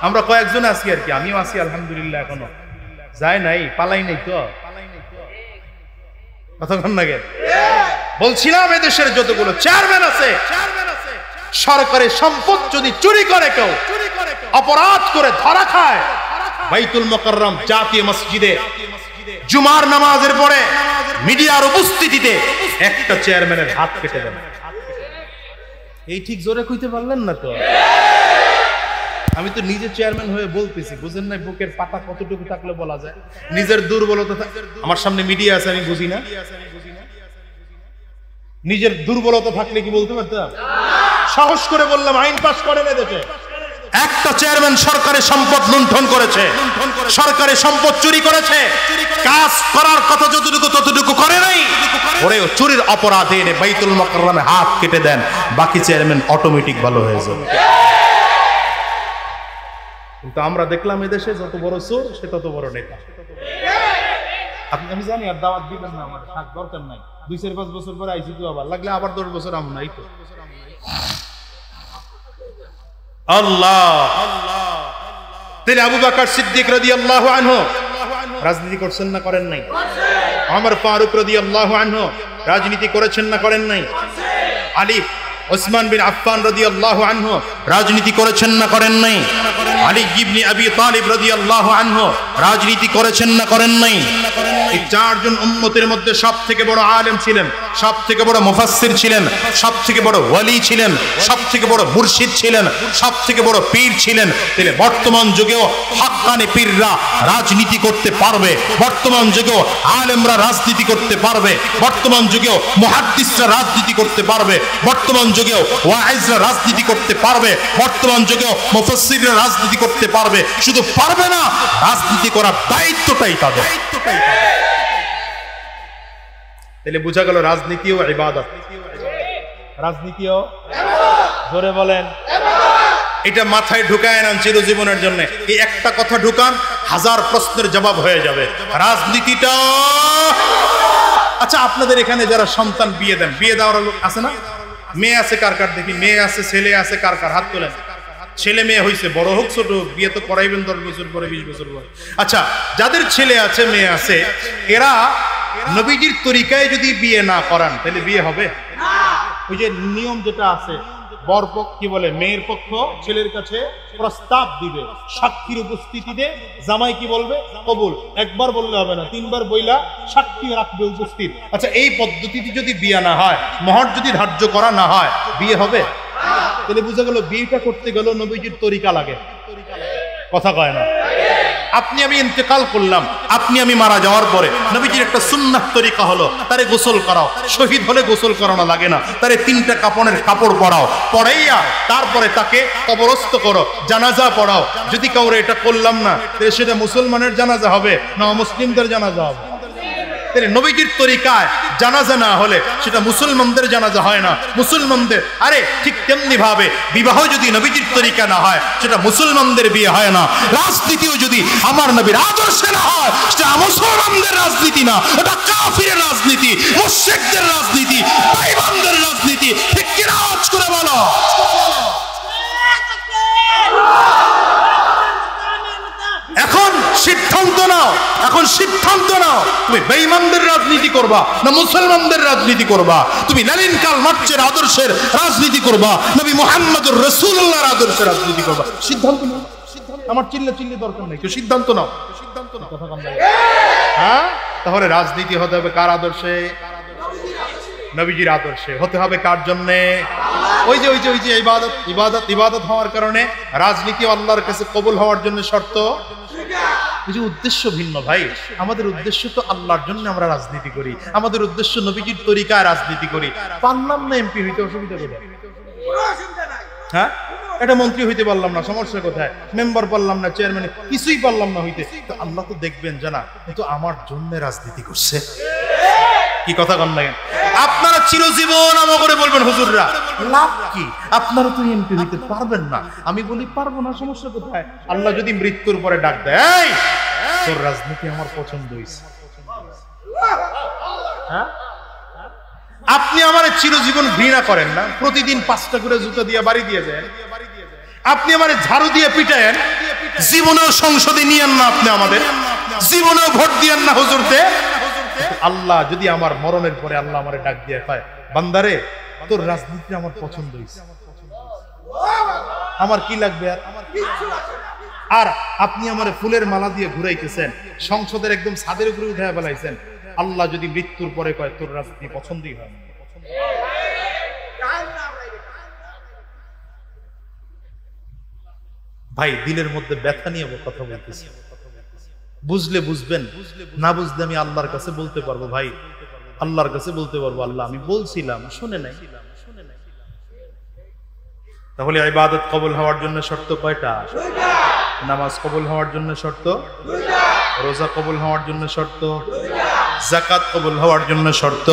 আমরা কয়েকজন আছি আর কি, আমিও আছি আলহামদুলিল্লাহ। এখনো যায় নাই, পালাই নাই তো, কতক্ষণ লাগে। বলছিলাম এদেশের যতগুলো চেয়ারম্যান আছে সরকারি সম্পদ যদি চুরি করে কেউ, অপরাধ করে ধরা খায়, বাইতুল মুকাররম জাতীয় মসজিদে জুমার নামাজের পরে মিডিয়ার উপস্থিতিতে একটা চেয়ারম্যানের হাত কেটে দেন। এই ঠিক জোরে কইতে পারলেন না তো? আমি তো নিজে চেয়ারম্যান হয়ে বলতেছি, বুঝেন না বুকের পাতা কতটুকু থাকলে বলা যায়? নিজের দুর্বলতা, আমার সামনে মিডিয়া আছে আমি বুঝি না? নিজের দুর্বলতা থাকলে কি বলতে পারতাম? সাহস করে বললাম, আইন পাস করেন এদেশে। একটা চেয়ারম্যান সরকারি সম্পদ লুণ্ঠন করেছে, সরকারি সম্পদ চুরি করেছে, কাজ করার কথা যতটুকু ততটুকু করে নাই, ওরেও চুরির অপরাধে বাইতুল মুকাররমে হাত কেটে দেন, বাকি চেয়ারম্যান অটোমেটিক ভালো হয়ে যাবে। কিন্তু আমরা দেখলাম এদেশে যত বড় চোর সে তত বড় নেতা। আমি জানি আর দাওয়াত দিবেন না, আমার থাক দরকার নাই। 2-4-5 বছর পরে আইসি তো আবার লাগলে আবার 10 বছর আম নাই তো। আল্লাহ তাহলে আবু বকর সিদ্দিক রাদিয়াল্লাহু আনহু রাজনীতি করছেন না করেন নাই? ওমর ফারুক রাদিয়াল্লাহু আনহু রাজনীতি করেছেন না করেন নাই? আলী ওসমান বিন আফফান রাদিয়াল্লাহু আনহু রাজনীতি করেছেন না করেন নাই? আলী ইবনে আবি তালিব রাদিয়াল্লাহু আনহু রাজনীতি করেছেন না করেন নাই? এই চারজন উম্মতের মধ্যে সবথেকে বড় আলেম ছিলেন, সবথেকে বড় মুফাসসির ছিলেন, সবথেকে বড় ওয়ালি ছিলেন, সবথেকে বড় মুর্শিদ ছিলেন, সবথেকে বড় পীর ছিলেন। তাহলে বর্তমান যুগেও হাক্কানি পীররা রাজনীতি করতে পারবে, বর্তমান যুগেও আলেমরা রাজনীতি করতে পারবে, বর্তমান যুগেও মুহাদ্দিসরা রাজনীতি করতে পারবে, বর্তমান যুগেও ওয়াইজরা রাজনীতি করতে পারবে, বর্তমান যুগেও মুফাসসিররা রাজনীতি করতে পারবে। শুধু পারবে না, রাজনীতি করার দায়িত্বটাই তাদের। তাহলে বোঝা গেল রাজনীতিও ইবাদত, রাজনীতিও জোরে বলেন এটা মাথায় ঢুকায় নেন চিরজীবনের জন্য। এই একটা কথা ঢুকান, 1000 প্রশ্নের জবাব হয়ে যাবে। রাজনীতিটা, আচ্ছা আপনাদের এখানে যারা সন্তান বিয়ে দেন, বিয়ে দেওয়ার লোক আছে না? মেয়ে আছে কার কার দেখি? মেয়ে আছে, ছেলে আছে কার কার? হাত তোলেন। ছেলে মেয়ে হয়েছে, বড় হোক ছোট হোক, বিয়ে তো করাইবেন 10 বছর পরে, 20 বছর পরে। আচ্ছা যাদের ছেলে আছে মেয়ে আছে, এরা নবীজির তরিকায় যদি বিয়ে না করান তাহলে বিয়ে হবে? ওই যে নিয়ম যেটা আছে, বর পক্ষ কি বলে, মেয়ের পক্ষ ছেলের কাছে প্রস্তাব দিবে, সাক্ষীর উপস্থিতিতে জামাই কি বলবে? কবুল। একবার বললে হবে না, 3 বার বইলা সাক্ষী রাখবে উপস্থিত। আচ্ছা এই পদ্ধতিতে যদি বিয়ে না হয়, মোহর যদি ধার্য করা না হয়, বিয়ে হবে? তাহলে বুঝা গেল বিয়েটা করতে গেল নবীজির তরিকা লাগে। কথা কয় না? আপনি আমি ইন্তেকাল করলাম, আপনি আমি মারা যাওয়ার পরে নবীজির একটা সুন্নাহ তরিকা হলো, তারে গোসল করাও। শহীদ হলে গোসল করানো লাগে না, তারে 3টা কাপড়ের কাপড় পরাও, পরাইয়া তারপরে তাকে কবরস্থ করো, জানাজা পড়াও। যদি কাউরে এটা করলাম না, তাহলে সেটা মুসলমানের জানাজা হবে না মুসলিমদের জানাজা হবে? তাহলে নবীজির তরিকায় জানাজা না হলে সেটা মুসলমানদের জানাজা হয় না, মুসলমানদের। আরে ঠিক তেমনি ভাবে বিবাহ যদি নবীজির তরিকা না হয়, সেটা মুসলমানদের বিয়ে হয় না। রাজনীতিও যদি আমার নবীর আদর্শে না হয়, সেটা মুসলমানদের রাজনীতি না, এটা কাফিরের রাজনীতি, মুশরিকদের রাজনীতি, বেঈমানদের রাজনীতি। ঠিক কি না? আওয়াজ করে বলো। এখন সিদ্ধান্ত নাও, এখন সিদ্ধান্ত নাও, তুমি বেঈমানদের রাজনীতি করবা না মুসলমানদের রাজনীতি করবা? তুমি লেনিন কার্ল মার্ক্সের আদর্শের রাজনীতি করবা, নবী মুহাম্মদুর রাসূলুল্লাহর আদর্শের রাজনীতি করবা? সিদ্ধান্ত নাও। আমার চিল্লি দরকার নাই, কেউ সিদ্ধান্ত নাও। সিদ্ধান্ত নাও। কথা কম নাই? হ্যাঁ, তাহলে রাজনীতি হতে হবে কার আদর্শে? নবীজির আদর্শে। হতে হবে কার জন্যে? ওই যে ইবাদত, ইবাদত ইবাদত হওয়ার কারণে রাজনীতি আল্লাহর কাছে কবুল হওয়ার জন্য শর্ত। এই যে উদ্দেশ্য ভিন্ন ভাই, আমাদের উদ্দেশ্য তো আল্লাহর জন্য আমরা রাজনীতি করি, আমাদের উদ্দেশ্য নবীজির তরিকায় রাজনীতি করি। পারলাম না এমপি হইতে, অসুবিধা কোথায়? হ্যাঁ, এটা মন্ত্রী হইতে পারলাম না, সমস্যা কোথায়? মেম্বার পারলাম না, চেয়ারম্যান, কিছুই পারলাম না হইতে, তো আল্লাহ তো দেখবেন জানা, কিন্তু আমার জন্য রাজনীতি করছে। কি কথা কন না? আপনারা চিরজীবন আমা করে বলবেন হুজুররা, লাভ কি? আপনারা তো এমপি হইতে পারবেন না। আমি বলি পারবো না, সমস্যা কোথায়? আল্লাহ যদি মৃত্যুর পরে ডাক দেয়, তোর রাজনীতি আমার পছন্দ হয়েছে। হ্যাঁ, আপনি আমার চিরজীবন ঘৃণা করেন না, প্রতিদিন 5টা করে জুতা দিয়ে বাড়ি দিয়ে যায়, আপনি আমার ঝাড়ু দিয়ে পিটায়েন, জীবনেও সংসদে নিয়েন না, আপনি আমাদের জীবনেও ভোট দিয়েন না হুজুরতে, আল্লাহ যদি আমার মরণের পরে আল্লাহ আমারে ডাক দিয়ে কয়, বান্দারে তোর রাজনীতি আমার পছন্দ হয়েছে, আমার কি লাগবে আর, আর আপনি আমার ফুলের মালা দিয়ে ঘুরাইতেছেন, সংসদের একদম ছাদের উপরে উঠে ফেলাইছেন, আল্লাহ যদি মৃত্যুর পরে কয় তোর রাজনীতি পছন্দই হয় না। ভাই দিলের মধ্যে ব্যথা নিয়ে কথা বলতেছি, বুঝলে বুঝবেন, না বুঝলে আমি আল্লাহর কাছে বলতে পারবো, ভাই আল্লাহর কাছে বলতে পারবো, আল্লাহ আমি বলছিলাম শুনে নাই। তাহলে ইবাদত কবুল হওয়ার জন্য শর্ত কয়টা? নামাজ কবুল হওয়ার জন্য শর্ত, রোজা কবুল হওয়ার জন্য শর্ত, যাকাত কবুল হওয়ার জন্য শর্ত,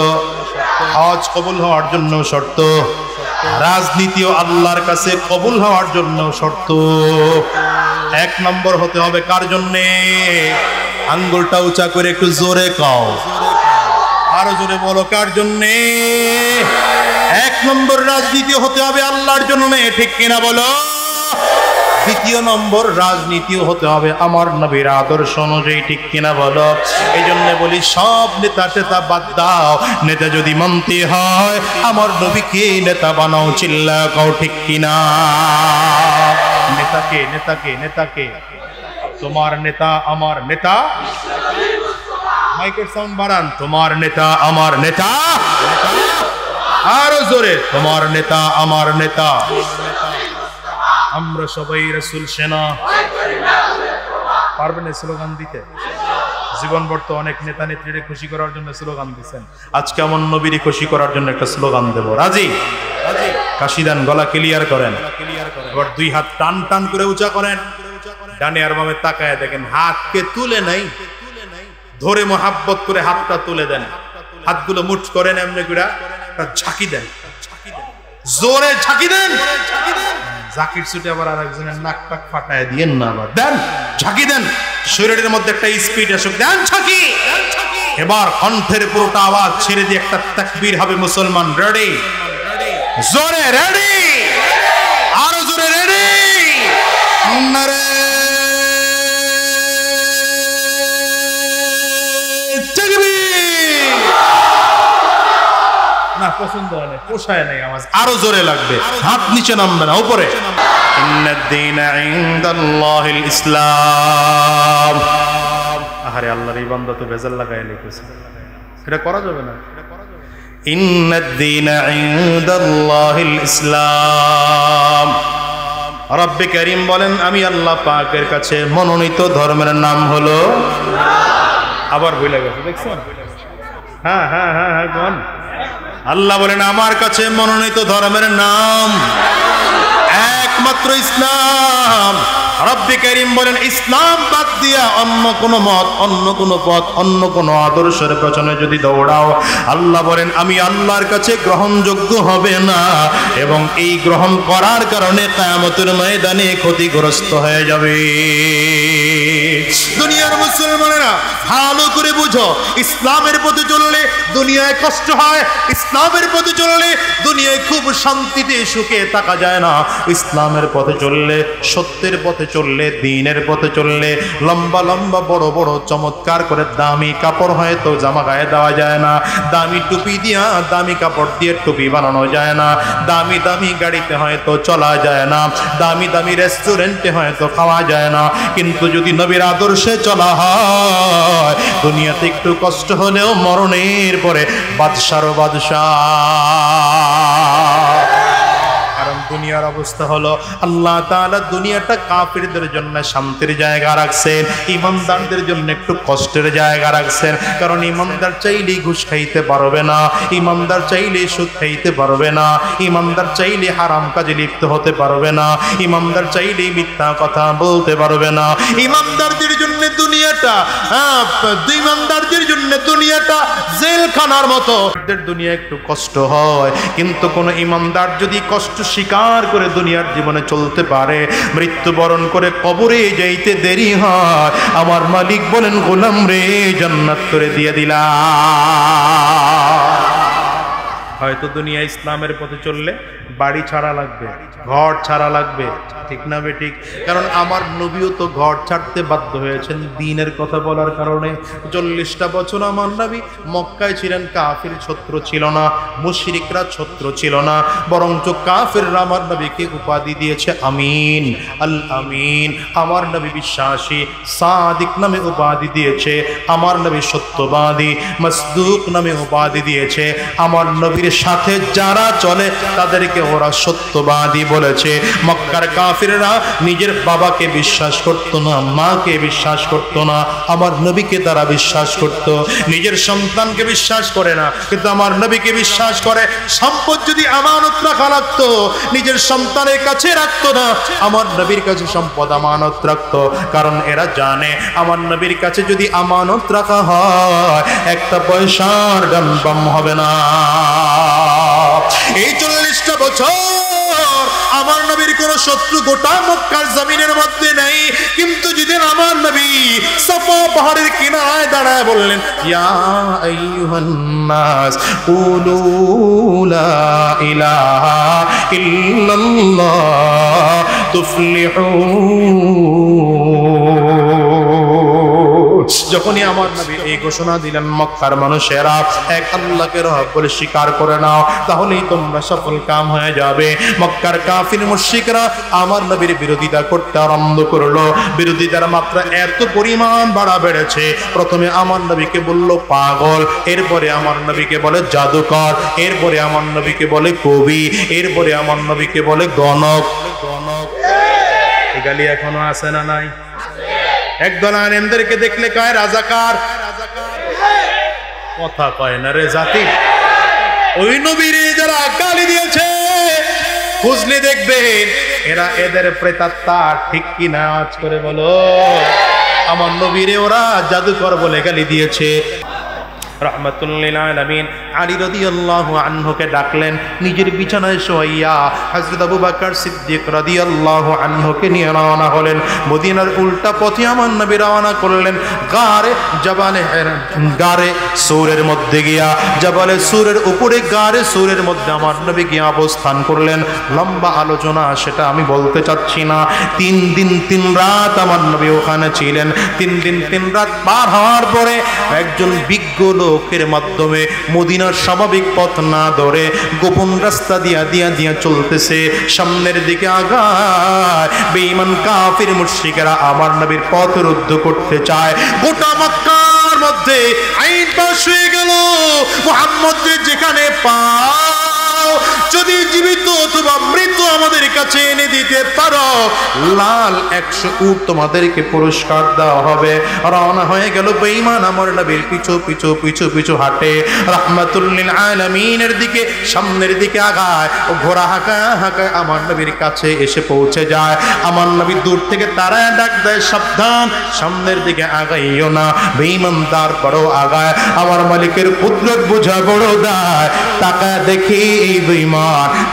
হজ কবুল হওয়ার জন্য শর্ত, রাজনীতিও আল্লাহর কাছে কবুল হওয়ার জন্য শর্ত। এক নম্বর হতে হবে কার জন্যে? আঙ্গুলটা উঁচা করে একটু জোরে কাও, আরো জোরে বলো, কার জন্যে? এক নম্বর রাজনীতি হতে হবে আল্লাহর জন্য, ঠিক কিনা বলো? দ্বিতীয় নম্বর রাজনীতিও হতে হবে আমার নবীর আদর্শ অনুযায়ী, ঠিক কিনা বলো? এই জন্য বলি সব নেতা টেতা বাদ দাও, নেতা যদি মানতে হয় আমার নবীকে নেতা বানাও, চিল্লা কাও ঠিক কিনা? নেতাকে নেতাকে নেতাকে তোমার নেতা আমার নেতা, মাইকের সাউন্ড বাড়ান, তোমার নেতা আমার নেতা, আরো জোরে, তোমার নেতা আমার নেতা। আমরা সবাই রাসূল সেনা, পারবেন স্লোগান দিতে? জীবন বর্ত অনেক নেতা নেত্রীকে খুশি করার জন্য স্লোগান দিচ্ছেন, আজকে আমার নবীর খুশি করার জন্য একটা স্লোগান দেব, রাজি? কাশি দেন, গলা ক্লিয়ার করেন, এবার দুই হাত টান টান করে উঁচা করেন, ডানে আর বামে তাকায় দেখেন, হাতকে তুলে নাই, ধরে মোহাব্বত করে হাতটা তুলে দেন, হাতগুলো মুঠ করেন, এমনি করে ঝাঁকি দেন, জোরে ঝাঁকি দেন, জাকির ছুটে আবার আরেকজনের নাক টাক ফাটায় দিয়েন না, আবার দেন ঝাঁকি দেন, শরীরের মধ্যে একটা স্পিড আসুক, দেন ঝাঁকি। এবার কণ্ঠের পুরোটা আওয়াজ ছেড়ে দিয়ে একটা তাকবীর হবে, মুসলমান রেডি? জোরে রেডি, আরো জোরে রেডি, নারে না, পছন্দ হয় না, পোষায় নাই আওয়াজ, আরো জোরে লাগবে, হাত নিচে নামবে না, উপরে। ইন্নাদ-দীনা ইনদাল্লাহিল ইসলাম। আহারে আল্লাহর এই বান্দা তো ভেজাল লাগায় লিখেছে, এটা করা যাবে না। ইন্নাদ-দীনা ইনদাল্লাহিল ইসলাম। রব্বে কারীম বলেন, আমি আল্লাহ পাকের কাছে মনোনীত ধর্মের নাম হলো, আবার ভুলে গেছে, দেখছেন? হ্যাঁ হ্যাঁ হ্যাঁ হ্যাঁ, কোন? আল্লাহ বলেন আমার কাছে মনোনীত ধর্মের নাম একমাত্র ইসলাম। রব্বে কারীম বলেন, ইসলাম বাদ দিয়া অন্য কোন মত, অন্য কোন পথ, অন্য কোন আদর্শের পেছনে যদি দৌড়াও, আল্লাহ বলেন আমি আল্লাহর কাছে গ্রহণযোগ্য হবে না, এবং এই গ্রহণ করার কারণে কিয়ামতের ময়দানে ক্ষতিগ্রস্ত হয়ে যাবে। দুনিয়ার মুসলমানেরা ভালো করে বুঝো, ইসলামের পথে চললে দুনিয়ায় কষ্ট হয়, ইসলামের পথে চললে দুনিয়ায় খুব শান্তিতে সুখে থাকা যায় না। ইসলামের পথে চললে, সত্যের পথে চললে, দ্বীনের পথে চললে, লম্বা লম্বা বড় বড় চমৎকার করে দামি কাপড় হয়তো জামা গায়ে দেওয়া যায় না, দামি টুপি দিয়া, দামি কাপড় দিয়ে টুপি বানানো যায় না, দামি দামি গাড়িতে হয়তো চলা যায় না, দামি দামি রেস্টুরেন্টে হয়তো খাওয়া যায় না, কিন্তু যদি নবীর আদর্শে চলা হয় দুনিয়াতে একটু কষ্ট হলেও মরণের পরে বাদশারও বাদশাহ। কারণ দুনিয়ার অবস্থা হলো, আল্লাহ তাআলা দুনিয়াটা কাফিরদের জন্য শান্তির জায়গা রাখছেন, ইমানদারদের জন্য একটু কষ্টের জায়গা রাখছেন। কারণ ইমানদার চাইলেই ঘুষ খাইতে পারবে না, ইমানদার চাইলেই সুদ খাইতে পারবে না, ইমানদার চাইলে হারাম কাজে লিপ্ত হতে পারবে না, ইমানদার চাইলেই মিথ্যা কথা বলতে পারবে না। ইমানদারদের জন্য দুনিয়াটা, ইমানদারদের জন্য দুনিয়াটা জেলখানার মতো। দুনিয়া একটু কষ্ট হয়, কিন্তু কোন ইমানদার যদি কষ্ট স্বীকার করে দুনিয়ার জীবনে চলতে পারে, মৃত্যুবরণ করে কবরে যাইতে দেরি হয়, আমার মালিক বলেন গোলাম রে জান্নাত করে দিয়ে দিলাম। হয়তো দুনিয়া ইসলামের পথে চললে বাড়ি ছাড়া লাগবে, ঘর ছাড়া লাগবে, ঠিক না বেঠিক? কারণ আমার নবীও তো ঘর ছাড়তে বাধ্য হয়েছেন দ্বীনের কথা বলার কারণে। 40টা বছর আমার নবী মক্কায় ছিলেন, কাফির ছত্র ছিল না, মুশরিকরা ছত্র ছিল না, বরঞ্চ কাফিররা আমার নবীকে উপাধি দিয়েছে আমিন, আল আমিন। আমার নবী বিশ্বাসী, সাদিক নামে উপাধি দিয়েছে। আমার নবী সত্যবাদী, মাসদুক নামে উপাধি দিয়েছে। আমার নবীর সাথে যারা চলে তাদেরকে ওরা সত্যবাদী বলেছে। মক্কার কাফিররা নিজের বাবাকে বিশ্বাস করত না, মাকে বিশ্বাস করত না, আমার নবীকে তারা বিশ্বাস করত। নিজের সন্তানকে বিশ্বাস করে না, কিন্তু আমার নবীকে বিশ্বাস করে। সম্পদ যদি আমানত রাখা লাগতো, নিজের সন্তানের কাছে রাখতো না, আমার নবীর কাছে সম্পদ আমানত রাখতো। কারণ এরা জানে আমার নবীর কাছে যদি আমানত রাখা হয়, একটা পয়সার গন্ধম হবে না। এই 40টা বছর আমার নবীর কোন শত্রু গোটা মক্কার জমিনের মধ্যে নেই, কিন্তু যেদিন আমার নবী সাফা পাহাড়ের কিনারায় দাঁড়ায় বললেন, ইয়া আইয়ুহান নাস কুলু লা ইলাহা ইল্লাল্লাহ তুফলিহুন। যখনই আমার নবী এই ঘোষণা দিলেন, মক্কার মানুষেরা এক আল্লাহকে রব বলে স্বীকার করে নাও, তাহলেই তোমরা সফল কাম হয়ে যাবে। মক্কার কাফির মুশরিকরা আমার নবীর বিরোধিতা করতে আরম্ভ করলো। বিরোধিতার মাত্রা এত পরিমাণ বাড়া বেড়েছে, প্রথমে আমার নবীকে বলল পাগল, এরপরে আমার নবীকে বলে জাদুকর, এরপরে আমার নবীকে বলে কবি, এরপরে আমার নবীকে বলে গণক। এই গালি এখনো আছে না নাই? একদল আলেমদেরকে দেখলে কয় রাজাকার, কথা কয় না রে জাতি। ওই নবীরে যারা গালি দিয়েছে খুঁজলে দেখবেন এরা এদের প্রেতাত্মা, ঠিক কি না? আজ করে বলো, আমার নবীরে ওরা জাদুকর বলে গালি দিয়েছে। রাহমাতুল লিল আলামিন আলী রাদিয়াল্লাহু আনহুকে ডাকলেন, নিজের বিছানায় শোয়াইয়া হযরত আবু বকর সিদ্দিক রাদিয়াল্লাহু আনহুকে নিয়ে রওনা হলেন। মদিনার উল্টা পথে আমার নবী রওনা করলেন। গারে সূরের মধ্যে গিয়া, জাবালে সূরের উপরে গারে সূরের মধ্যে আমার নবী গিয়া অবস্থান করলেন। লম্বা আলোচনা, সেটা আমি বলতে চাচ্ছি না। 3 দিন 3 রাত আমার নবী ওখানে ছিলেন। 3 দিন 3 রাত পার হওয়ার পরে একজন বিজ্ঞ লোকের মাধ্যমে মদিনার স্বাভাবিক পথ না ধরে গোপন রাস্তা দিয়া চলতেছে, সামনের দিকে আগায়। বেঈমান কাফির মুশরিকেরা আমার নবীর পথ রুদ্ধ করতে চায়। গোটা মক্কার মধ্যে আইন পাশ হয়ে গেল, মুহাম্মদের যেখানে পাও, যদি জীবিত অথবা মৃত আমাদের কাছে এনে দিতে পারো, লাল 100 উট তোমাদেরকে পুরস্কার দেওয়া হবে। রওনা হয়ে গেল বেঈমান আমার নবীর পিছু পিছু পিছু পিছু হাঁটে রাহমাতুল লিল আলামিনের দিকে, সামনের দিকে আগায়। ও ঘোড়া হাঁকায় হাঁকায় আমার নবীর কাছে এসে পৌঁছে যায়। আমার নবী দূর থেকে তারায় ডাক দেয়, সাবধান, সামনের দিকে আগাইও না। বেঈমান তারপরও আগায়। আমার মালিকের কুদরত বোঝা বড় দায়। তাকায় দেখি এই বেঈমান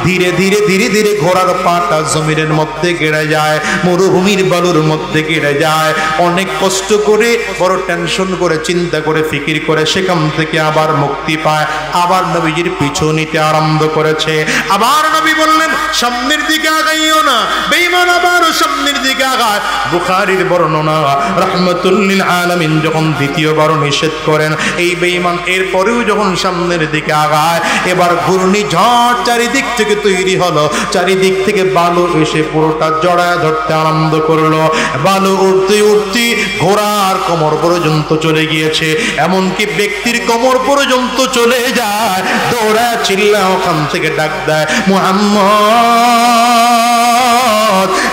ধীরে ধীরে ধীরে ধীরে ঘোড়ার পাটা জমিনের মধ্যে গেড়ে যায়, মরুভূমির বালুর মধ্যে গেড়ে যায়। অনেক কষ্ট করে, বড় টেনশন করে, চিন্তা করে, ফিকির করে সেখান থেকে আবার মুক্তি পায়। আবার নবীজির পিছু নিতে আরম্ভ করেছে। আবার নবী বললেন, সামনের দিকে আগাইও না। বেঈমান আবারও সামনের দিকে আগায়। বুখারীর বর্ণনা, রাহমাতুল লিল আলামিন যখন দ্বিতীয়বার নিষেধ করেন, এই বেঈমান এরপরেও যখন সামনের দিকে আগায়, এবার ঘূর্ণিঝড় চারিদিক থেকে তৈরি হলো। চারিদিক থেকে বালু এসে পুরোটা জড়ায় ধরতে আরম্ভ করলো। বালু উঠতে উঠতে ঘোড়ার কোমর পর্যন্ত চলে গিয়েছে, এমনকি ব্যক্তির কোমর পর্যন্ত চলে যায়। দৌড়া চিল্লা ওখান থেকে ডাক দেয়, মুহাম্মদ,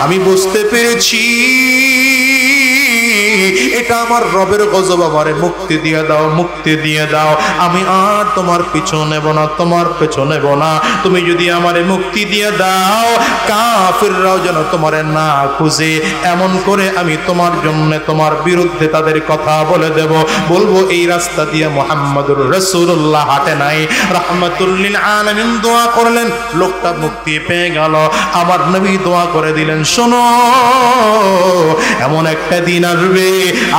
আমি বুঝতে পেরেছি এটা আমার রবের গজব, আমারে মুক্তি দিয়ে দাও, মুক্তি দিয়ে দাও। আমি আর তোমার পিছু নেব না, তোমার পিছু নেব না। তুমি যদি আমারে মুক্তি দিয়ে দাও, কাফিররাও যেন তোমারে না খুঁজে। এমন করে আমি তোমার জন্য, তোমার বিরুদ্ধে তাদের কথা বলে দেব, বলবো এই রাস্তা দিয়ে মুহাম্মদুর রাসূলুল্লাহ হাঁটে নাই। রাহমাতুল লিল আলামিন দোয়া করলেন, লোকটা মুক্তি পেয়ে গেল। আমার নবী দোয়া করে দিলেন, শোনো, এমন একটা দিন আসবে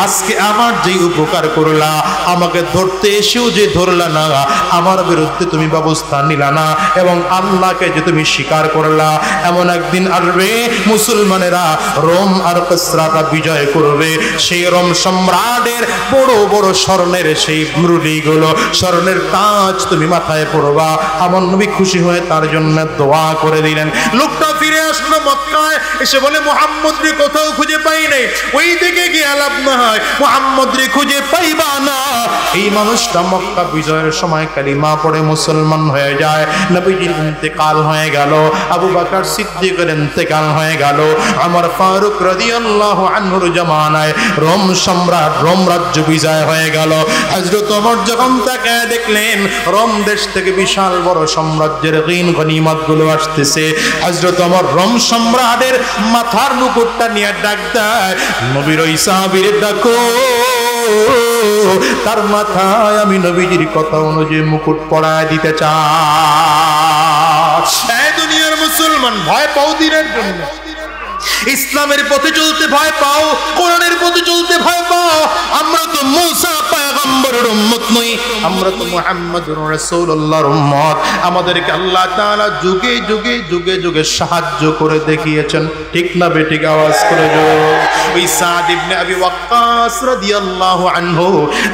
আজকে আমার যে উপকার করলা, আমাকে ধরতে এসেও যে ধরলা না, আমার বিরুদ্ধে তুমি ব্যবস্থা নিলা না, এবং আল্লাহকে যে তুমি স্বীকার করলা, এমন একদিন আসবে মুসলমানেরা রোম আর কিসরাটা বিজয় করবে। সেই রোম সম্রাটের বড় বড় স্বর্ণের সেই মুরুলিগুলো, স্বর্ণের তাজ তুমি মাথায় পরবা। আমার নবী খুশি হয়ে তার জন্য দোয়া করে দিলেন। লোকটা ফিরে আসলো মক্কায়, এসে বলে মুহাম্মদ রে কোথাও খুঁজে পাই নাই। ওই দিকে গিয়ে লাভ না হয়, মুহাম্মদ রে খুঁজে পাইবা না। এই মানুষটা মক্কা বিজয়ের সময় কালিমা পড়ে মুসলমান হয়ে যায়। নবীজির ইন্তেকাল হয়ে গেল, আবু বকর সিদ্দিকের ইন্তেকাল হয়ে গেল, ওমর ফারুক রাদিয়াল্লাহু আনহুর জামানায় রোম সম্রাট, রোম রাজ্য বিজয় হয়ে গেল। হযরত ওমর যখন তাকে দেখলেন রোম দেশ থেকে বিশাল বড় সাম্রাজ্যের গনিমত গুলো আসতেছে, হযরত ওমর রোম সম্রাটের মাথার মুকুটটা নিয়ে ডাক দেয়, নবীর ওই সাহাবীর ডাকো, তার মাথায় আমি নবীজির কথা অনুযায়ী মুকুট পরায় দিতে চাই। এই দুনিয়ার মুসলমান ভয় পাও দিনের জন্য, ইসলামের পথে চলতে ভয় পাও, কোরআনের পথে চলতে ভয় পাও। আমরা তো মুসা পয়গম্বরের উম্মত নই, আমরা তো মুহাম্মদুর রাসূলুল্লাহর উম্মত। আমাদেরকে আল্লাহ তাআলা যুগে যুগে যুগে যুগে সাহায্য করে দেখিয়েছেন, ঠিক না বেঠিক? আওয়াজ করে জোরে। ওই সাদ ইবনে আবি ওয়াক্কাস রাদিয়াল্লাহু আনহু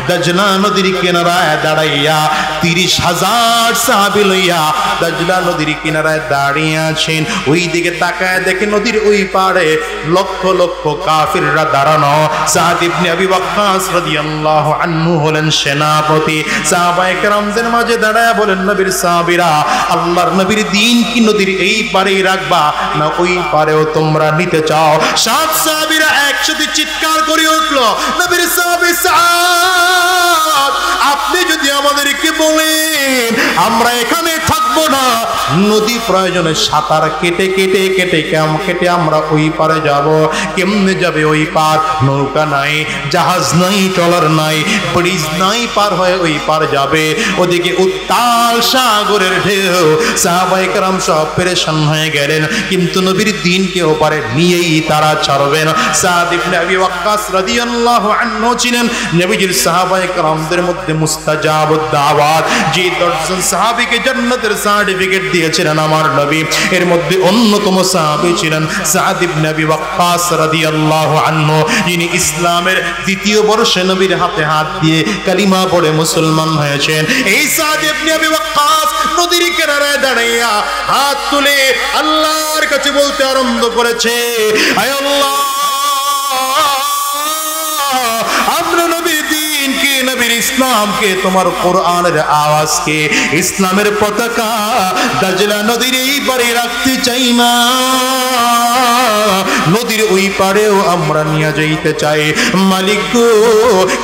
দাজলা নদীর কিনারায় দাঁড়াইয়া 30,000 সাহাবী লইয়া দাজলা নদীর কিনারায় দাঁড়িয়ে আছেন। ওই দিকে তাকায় দেখে নদীর ওই পারে লক্ষ লক্ষ কাফিররা দাঁড়ানো। সাদ ইবনে আবি ওয়াক্কাস রাদিয়াল্লাহু আনহু হলেন সেনাপতি। সাহাবায়ে কেরামদের মাঝে দাঁড়ায় বলেন, নবীর সাহাবীরা, আল্লাহর নবীর দ্বীন কি নদীর এই পারেই রাখবা না ওই পারেও তোমরা নিতে চাও? সাত সাহাবীরা একসাথে চিৎকার করে উঠলো, নবীর সাহাবী সাদ, আপনি যদি আমাদেরকে বলেন আমরা এখানে থাকবো না, নদী প্রয়োজনে সাঁতার কেটে কেটে কেটে কেটে আমরা ওই পারে যাব। কেমনে যাবে ওই পার? নৌকা নাই, জাহাজ নাই, ট্রলার নাই, ব্রিজ নাই, পার হয়ে ওই পার যাবে। ওদিকে উত্তাল সাগরের ঢেউ। সাহাবায়ে কেরাম সব পেরেশান হয়ে গেলেন, কিন্তু নবীর দ্বীনকে ওপারে নিয়েই তারা ছাড়বেন। সাদ ইবনে আবি ওয়াক্কাস রাদিয়াল্লাহু আনহু ছিলেন নবীজির সাহাবায়ে কেরামদের মধ্যে মুস্তাজাবুদ দাওয়াত, যে 10 জন সাহাবীকে জান্নাতের সার্টিফিকেট দিয়েছিলেন আমার নবী। এর মধ্যে অন্যতম সাহাবী ছিলেন সাদ ইবনে আবি ওয়াক্কাস রাদিয়াল্লাহু আনহু, যিনি ইসলামের দ্বিতীয় বর্ষে নবীর হাতে হাত দিয়ে কালিমা পড়ে মুসলমান হয়েছেন। এই সাদ ইবনে আবি ওয়াক্কাস নদীর কিনারায় দাঁড়াইয়া হাত তুলে আল্লাহর কাছে বলতে আরম্ভ করেছে, আয় আল্লাহ, আমরা নবীর দ্বীনকে, নবীর ইসলামকে, তোমার কোরআনের আওয়াজকে, ইসলামের পতাকা দাজলা নদীর এই পারে রাখতে চাই না, নদীর ওই পারেও আমরা নিয়ে যাইতে চাই। মালিক গো,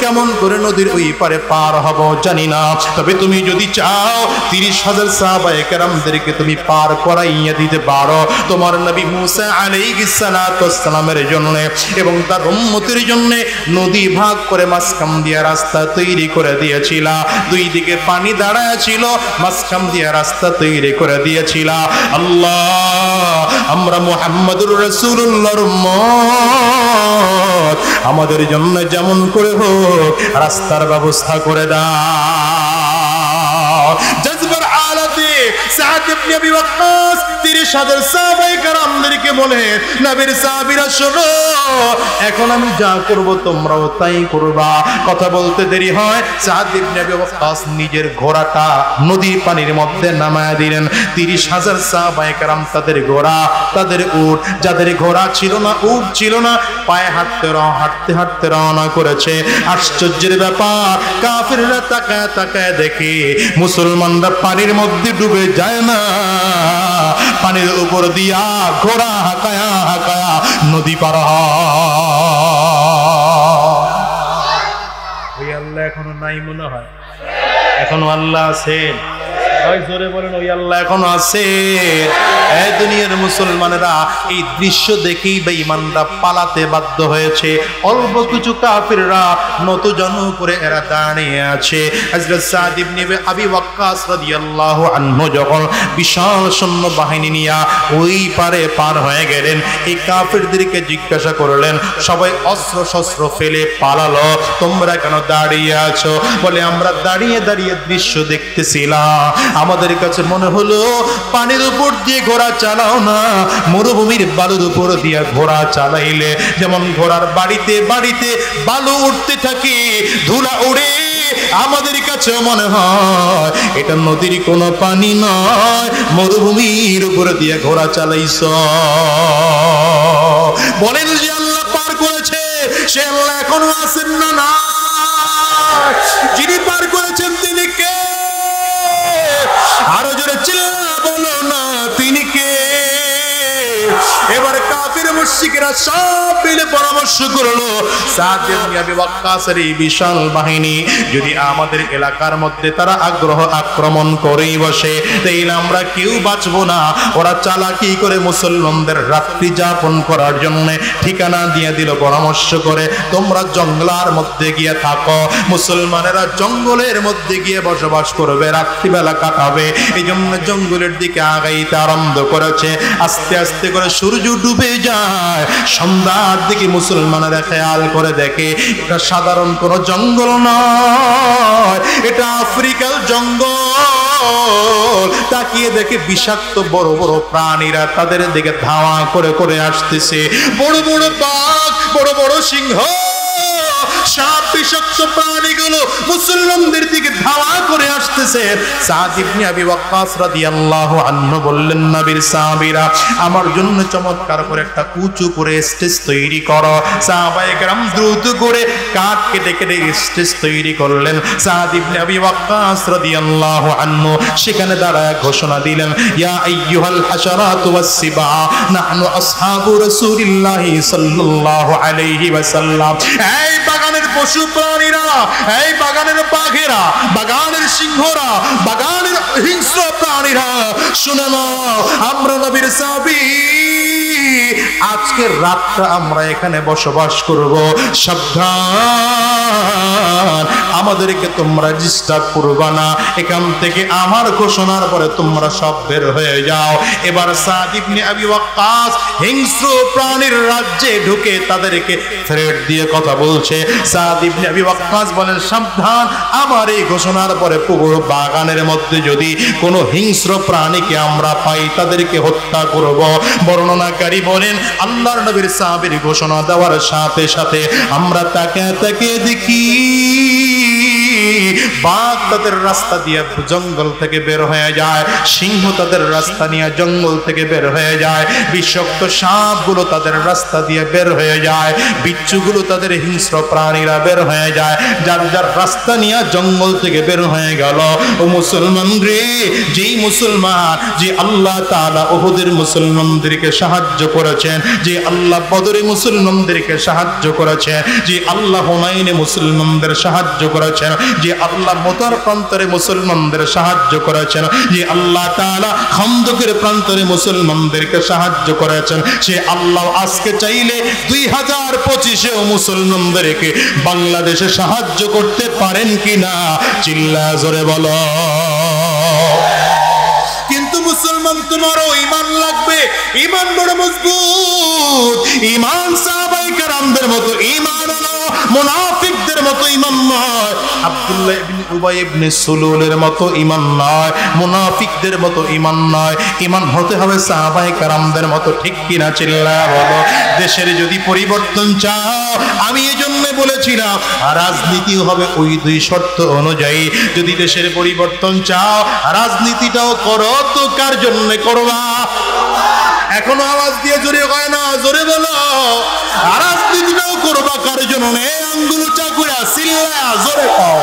কেমন করে নদীর ওই পারে পার হব জানি না, তবে তুমি যদি চাও 30,000 সাহাবায়ে কেরামদেরকে তুমি পার করাইয়া দিতে পারো। তোমার নবী মুসা আলাইহিস সালাতু ওয়াস সালামের জন্য এবং তার উম্মতের জন্য নদী ভাগ করে মাঝখান দিয়ে রাস্তা তৈরি করে দিয়েছিল। দুই দিকে পানি দাঁড়ায় ছিল, মাঝখান দিয়ে রাস্তা তৈরি করে দিয়েছিল। আল্লাহ, আমরা মুহাম্মদুর রাসূলুল্লাহর উম্মত, আমাদের জন্য যেমন করে হোক রাস্তার ব্যবস্থা করে দাও। জজবার আলাতে সাদ ইবনে আবি ওয়াক্কাস 30,000 সাহাবায়ে কেরামদেরকে বলে, নবীর সাহাবীরা শোনো, এখন আমি যা করব তোমরাও তাই করবা। কথা বলতে দেরি হয়, সাদ ইবনে আবি ওয়াক্কাস নিজের ঘোড়াটা নদীর পানির মধ্যে নামায় দিলেন। 30,000 সাহাবায়ে কেরাম তাদের ঘোড়া, তাদের উট, যাদের ঘোড়া ছিল না, উট ছিল না, পায়ে হাঁটতে হাঁটতে রওনা করেছে। আশ্চর্যের ব্যাপার, কাফিররা তাকায় তাকায় দেখে মুসলমানরা পানির মধ্যে ডুবে যায় না, পানির উপর দিয়া ঘোড়া হাঁকায়া হাঁকায়া নদী পার হয়। আল্লাহ এখনো নাই মনে হয়, এখনো আল্লাহ আছেন। ওই জোরে বলেন ওই আল্লাহ এখনো আছে। এই দুনিয়ার মুসলমানেরা এই দৃশ্য দেখেই বেঈমানরা পালাতে বাধ্য হয়েছে। অল্প কিছু কাফিররা নতজন করে এরা দাঁড়িয়ে আছে। হযরত সাদ ইবনে আবি ওয়াক্কাস রাদিয়াল্লাহু আনহু যখন বিশাল সৈন্য বাহিনী নিয়ে ওই পারে পার হয়ে গেলেন, এই কাফিরদেরকে জিজ্ঞাসা করলেন, সবাই অস্ত্র শস্ত্র ফেলে পালালো, তোমরা কেন দাঁড়িয়ে আছো? বলে আমরা দাঁড়িয়ে দাঁড়িয়ে দৃশ্য দেখতেছিলাম, আমাদের কাছে মনে হলো পানির উপর দিয়ে ঘোড়া চালাও না, মরুভূমির বালুর উপর দিয়ে ঘোড়া চালাইলে যেমন ঘোড়ার বাড়িতে বাড়িতে বালু উঠতে থাকে, ধুলা উড়ে, আমাদের কাছে মনে হয় এটা নদীর কোনো পানি নয়, মরুভূমির উপর দিয়ে ঘোড়া চালাইছ। বলেন যে আল্লাহ পার করেছে সে আল্লাহ এখনো আছেন না? না, যিনি পার করেছেন তিনি কে? আরো জোরে চিল্লা বলো না, তিনি কে? এবার কাফির মুশরিকরা সব মিলে পরামর্শ করলো, সাদ ইবনে আবি ওয়াক্কাসের এই বিশাল বাহিনী যদি আমাদের এলাকার মধ্যে তারা আক্রমণ করেই বসে, তাইলে আমরা কেউ বাঁচবো না। ওরা চালাকি করে মুসলমানদের রাত্রি যাপন করার জন্য ঠিকানা দিয়ে দিল, পরামর্শ করে তোমরা জঙ্গলার মধ্যে গিয়ে থাকো, মুসলমানেরা জঙ্গলের মধ্যে গিয়ে বসবাস করবে, রাত্রিবেলা কাটাবে। এই জন্য জঙ্গলের দিকে আগাইতে আরম্ভ করেছে। আস্তে আস্তে করে সূর্য ডুবে যায়, সন্ধ্যার দিকে মুসলমানেরা খেয়াল করে দেখে এটা সাধারণ কোনো জঙ্গল নয়, এটা আফ্রিকার জঙ্গল। তাকিয়ে দেখে বিষাক্ত বড় বড় প্রাণীরা তাদের দিকে ধাওয়া করে করে আসতেছে, বড় বড় বাঘ, বড় বড় সিংহ, সাপ, বিষাক্ত প্রাণীগুলো মুসলমানদের দিকে ধাওয়া করে আসতেছে। সাদ ইবনে আবি ওয়াক্কাস রাদিয়াল্লাহু আনহু বললেন, নবীর সাহাবীরা আমার জন্য চমৎকার করে একটা উঁচু করে স্টেজ তৈরি করো। সাহাবায়ে কেরাম দ্রুত করে কাঠ কেটে কেটে স্টেজ তৈরি করলেন। সাদ ইবনে আবি ওয়াক্কাস রাদিয়াল্লাহু আনহু সেখানে দাঁড়ায় ঘোষণা দিলেন, ইয়া আইয়ুহাল হাশারাতু ওয়াস সিবা নাহনু আসহাবু রাসূলিল্লাহি সাল্লাল্লাহু আলাইহি ওয়াসাল্লাম। এই বাগানের পশু প্রাণীরা, এই বাগানের বাঘেরা, বাগানের সিংহরা, বাগানের হিংস্র প্রাণীরা, শুনে নাও, আমরা নবীর সাহাবী, আজকের রাতটা আমরা এখানে বসবাস করব, সাবধান, আমাদেরকে তোমরা ডিস্টার্ব করবা না, এখান থেকে আমার ঘোষণার পরে তোমরা সব বের হয়ে যাও। এবার সাদ ইবনে আবি ওয়াক্কাস হিংস্র প্রাণীর রাজ্যে ঢুকে তাদেরকে থ্রেট দিয়ে কথা বলছে। সাদ ইবনে আবি ওয়াক্কাস বলেন, সাবধান, আমার এই ঘোষণার পরে পুরো বাগানের মধ্যে যদি কোনো হিংস্র প্রাণীকে আমরা পাই তাদেরকে হত্যা করব। বর্ণনাকারী বলেন, আল্লাহর নবীর সাহাবীর ঘোষণা দেওয়ার সাথে সাথে আমরা তাকে দেখি বাঘ তাদের রাস্তা দিয়ে জঙ্গল থেকে বের হয়ে যায়, সিংহ তাদের রাস্তা নিয়ে জঙ্গল থেকে বের হয়ে যায়, বিষাক্ত সাপগুলো তাদের রাস্তা দিয়ে বের হয়ে যায়, বিচ্ছুগুলো তাদের হিংস্র প্রাণীরা বের হয়ে যায়, যার যার রাস্তা নিয়ে জঙ্গল থেকে বের হয়ে গেল। ও মুসলমান রে, যেই মুসলমান, যে আল্লাহ তাআলা উহুদের মুসলমানদেরকে সাহায্য করেছেন, যে আল্লাহ বদরে মুসলমানদেরকে সাহায্য করেছেন, যে আল্লাহ হুনাইনে মুসলমানদের সাহায্য করেছেন, যে আল্লাহ মোতার প্রান্তরে মুসলমানদের সাহায্য করেছেন, যে আল্লাহ তাআলা খন্দকের প্রান্তরে মুসলমানদেরকে সাহায্য করেছেন, সে আল্লাহ আজকে চাইলে 2025-এও মুসলমানদেরকে বাংলাদেশে সাহায্য করতে পারেন কিনা? চিল্লা জোরে বলো। কিন্তু মুসলমান, তোমারও ঈমান লাগবে, ঈমান বড় মজবুত, ঈমান সাহাবায়ে কেরামদের মতো ঈমান হলো, মুনাফিকদের মতো ঈমান নয়, আব্দুল্লাহ ইবনে উবাই ইবনে সুলুলের মতো ঈমান নয়, মুনাফিকদের মতো ঈমান নয়, ঈমান হতে হবে সাহাবায়ে কেরামদের মতো। ঠিক কিনা? চিল্লা বলো। দেশের যদি পরিবর্তন চাও, আমি এজন্য বলেছিলাম রাজনীতি হবে ওই দুই শর্ত অনুযায়ী। যদি দেশের পরিবর্তন চাও, রাজনীতিটাও করো, তো কার জন্য করবা? এখনো আওয়াজ দিয়ে জোরে হয় না, জোরে বলো। রাজনীতিটাও করবা কার জন্য? আঙ্গুল চাকুরা সিল্লা জোরে পাও।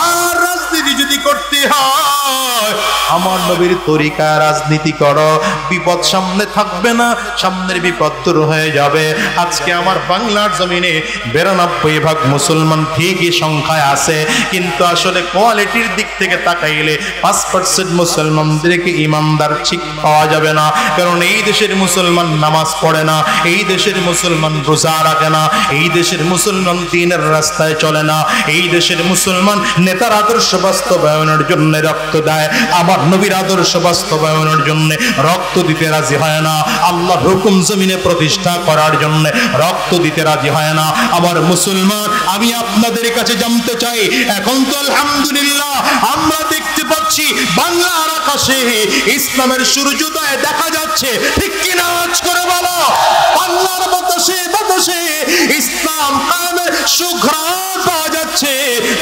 আর রাজনীতি যদি করতে হয় আমার নবীর তরিকা রাজনীতি করো, বিপদ সামনে থাকবে না, সামনের বিপদ দূর হয়ে যাবে। আজকে আমার বাংলার জমিনে 92% মুসলমান ঠিকই সংখ্যায় আছে, কিন্তু আসলে কোয়ালিটির দিক থেকে তাকাইলে 5% মুসলমানদেরকে ইমানদার ঠিক পাওয়া যাবে না। কারণ এই দেশের মুসলমান নামাজ পড়ে না, এই দেশের মুসলমান রোজা রাখে না, এই দেশের মুসলমান দ্বীনের রাস্তায় চলে না, এই দেশের মুসলমান নেতার আদর্শ বাস্তবায়নের জন্য রক্ত দেয়, আমার নবীর আদর্শ বাস্তবায়নের জন্য রক্ত দিতে রাজি হয় না, আল্লাহর হুকুম জমিনে প্রতিষ্ঠা করার জন্য রক্ত দিতে রাজি হয় না। আমার মুসলমান, আমি আপনাদের কাছে জানতে চাই, এখন তো আলহামদুলিল্লাহ আমরা দেখতে পাচ্ছি বাংলার আকাশে ইসলামের সূর্যোদয় দেখা যাচ্ছে, ঠিক কিনা? আওয়াজ করে বলো। বাংলার বাতাসে বাতাসে ইসলাম কায়েমের সুঘ্রাণ পাওয়া যাচ্ছে।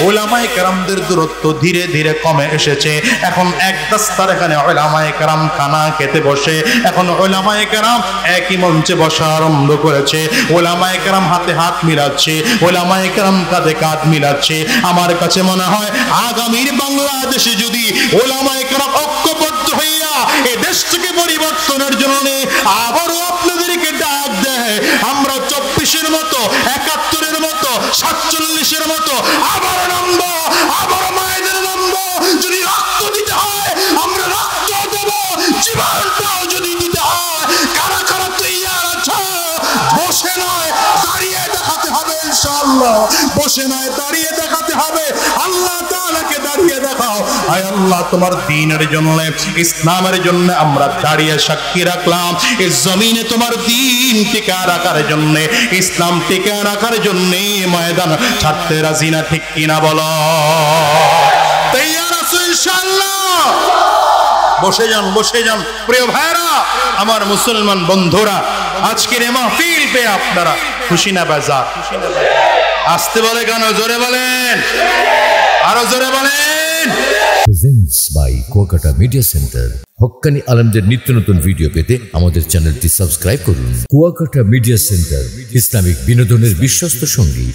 উলামায়ে কেরামদের দূরত্ব ধীরে ধীরে কমে এসেছে। এখন এক দাস্তার এখানে উলামায়ে কেরাম খানা খেতে বসে, এখন উলামায়ে কেরাম একই মঞ্চে বসা আরম্ভ করেছে। উলামায়ে কেরাম হাতে হাত মিলাচ্ছে, উলামায়ে কেরাম কাঁধে কাঁধ মিলাচ্ছে। আমার কাছে মনে হয় আগামীর বাংলাদেশে যদি উলামায়ে কেরাম ঐক্যবদ্ধ হইয়া এই দেশটাকে পরিবর্তনের জন্য আবারও আপনাদেরকে ডাক দেয়, আমরা 24-এর মতো, 71-এর মতো, 47-এর মতো আবার নামব, আবার মায়েদের নামব। যদি রক্ত দিতে হয় আমরা রক্ত দেব, জীবনটাও যদি দিতে হয়। কারা কারা তৈয়ার আছো? বসে নয় দাঁড়িয়ে দেখাতে হবে ইনশাআল্লাহ, বসে নয় দাঁড়িয়ে দেখাতে হবে। আল্লাহ তাআলাকে দাঁড়িয়ে দেখাও। আয় আল্লাহ, তোমার দ্বীনের জন্য, ইসলামের জন্য আমরা দাঁড়িয়ে সাক্ষী রাখলাম, এই জমিনে তোমার দ্বীন টিকা রাখার জন্য, ইসলাম টিকা রাখার জন্য ময়দান ছাড়তে রাজি না, ঠিক কিনা বলো? তৈয়ার আছো ইনশাআল্লাহ? বসে যান, বসে যান প্রিয় ভাইরা, আমার মুসলমান বন্ধুরা। আজকের এই মাহফিল পেয়ে আপনারা খুশি না বেজার? আসতে বলে কেন? জোরে বলেন, আরো জোরে বলেন। Presents by Kuakata media centre. হক্কানি আলেমদের নিত্য নতুন ভিডিও পেতে আমাদের চ্যানেলটি সাবস্ক্রাইব করুন। কুয়াকাটা মিডিয়া সেন্টার, ইসলামিক বিনোদনের বিশ্বস্ত সঙ্গী।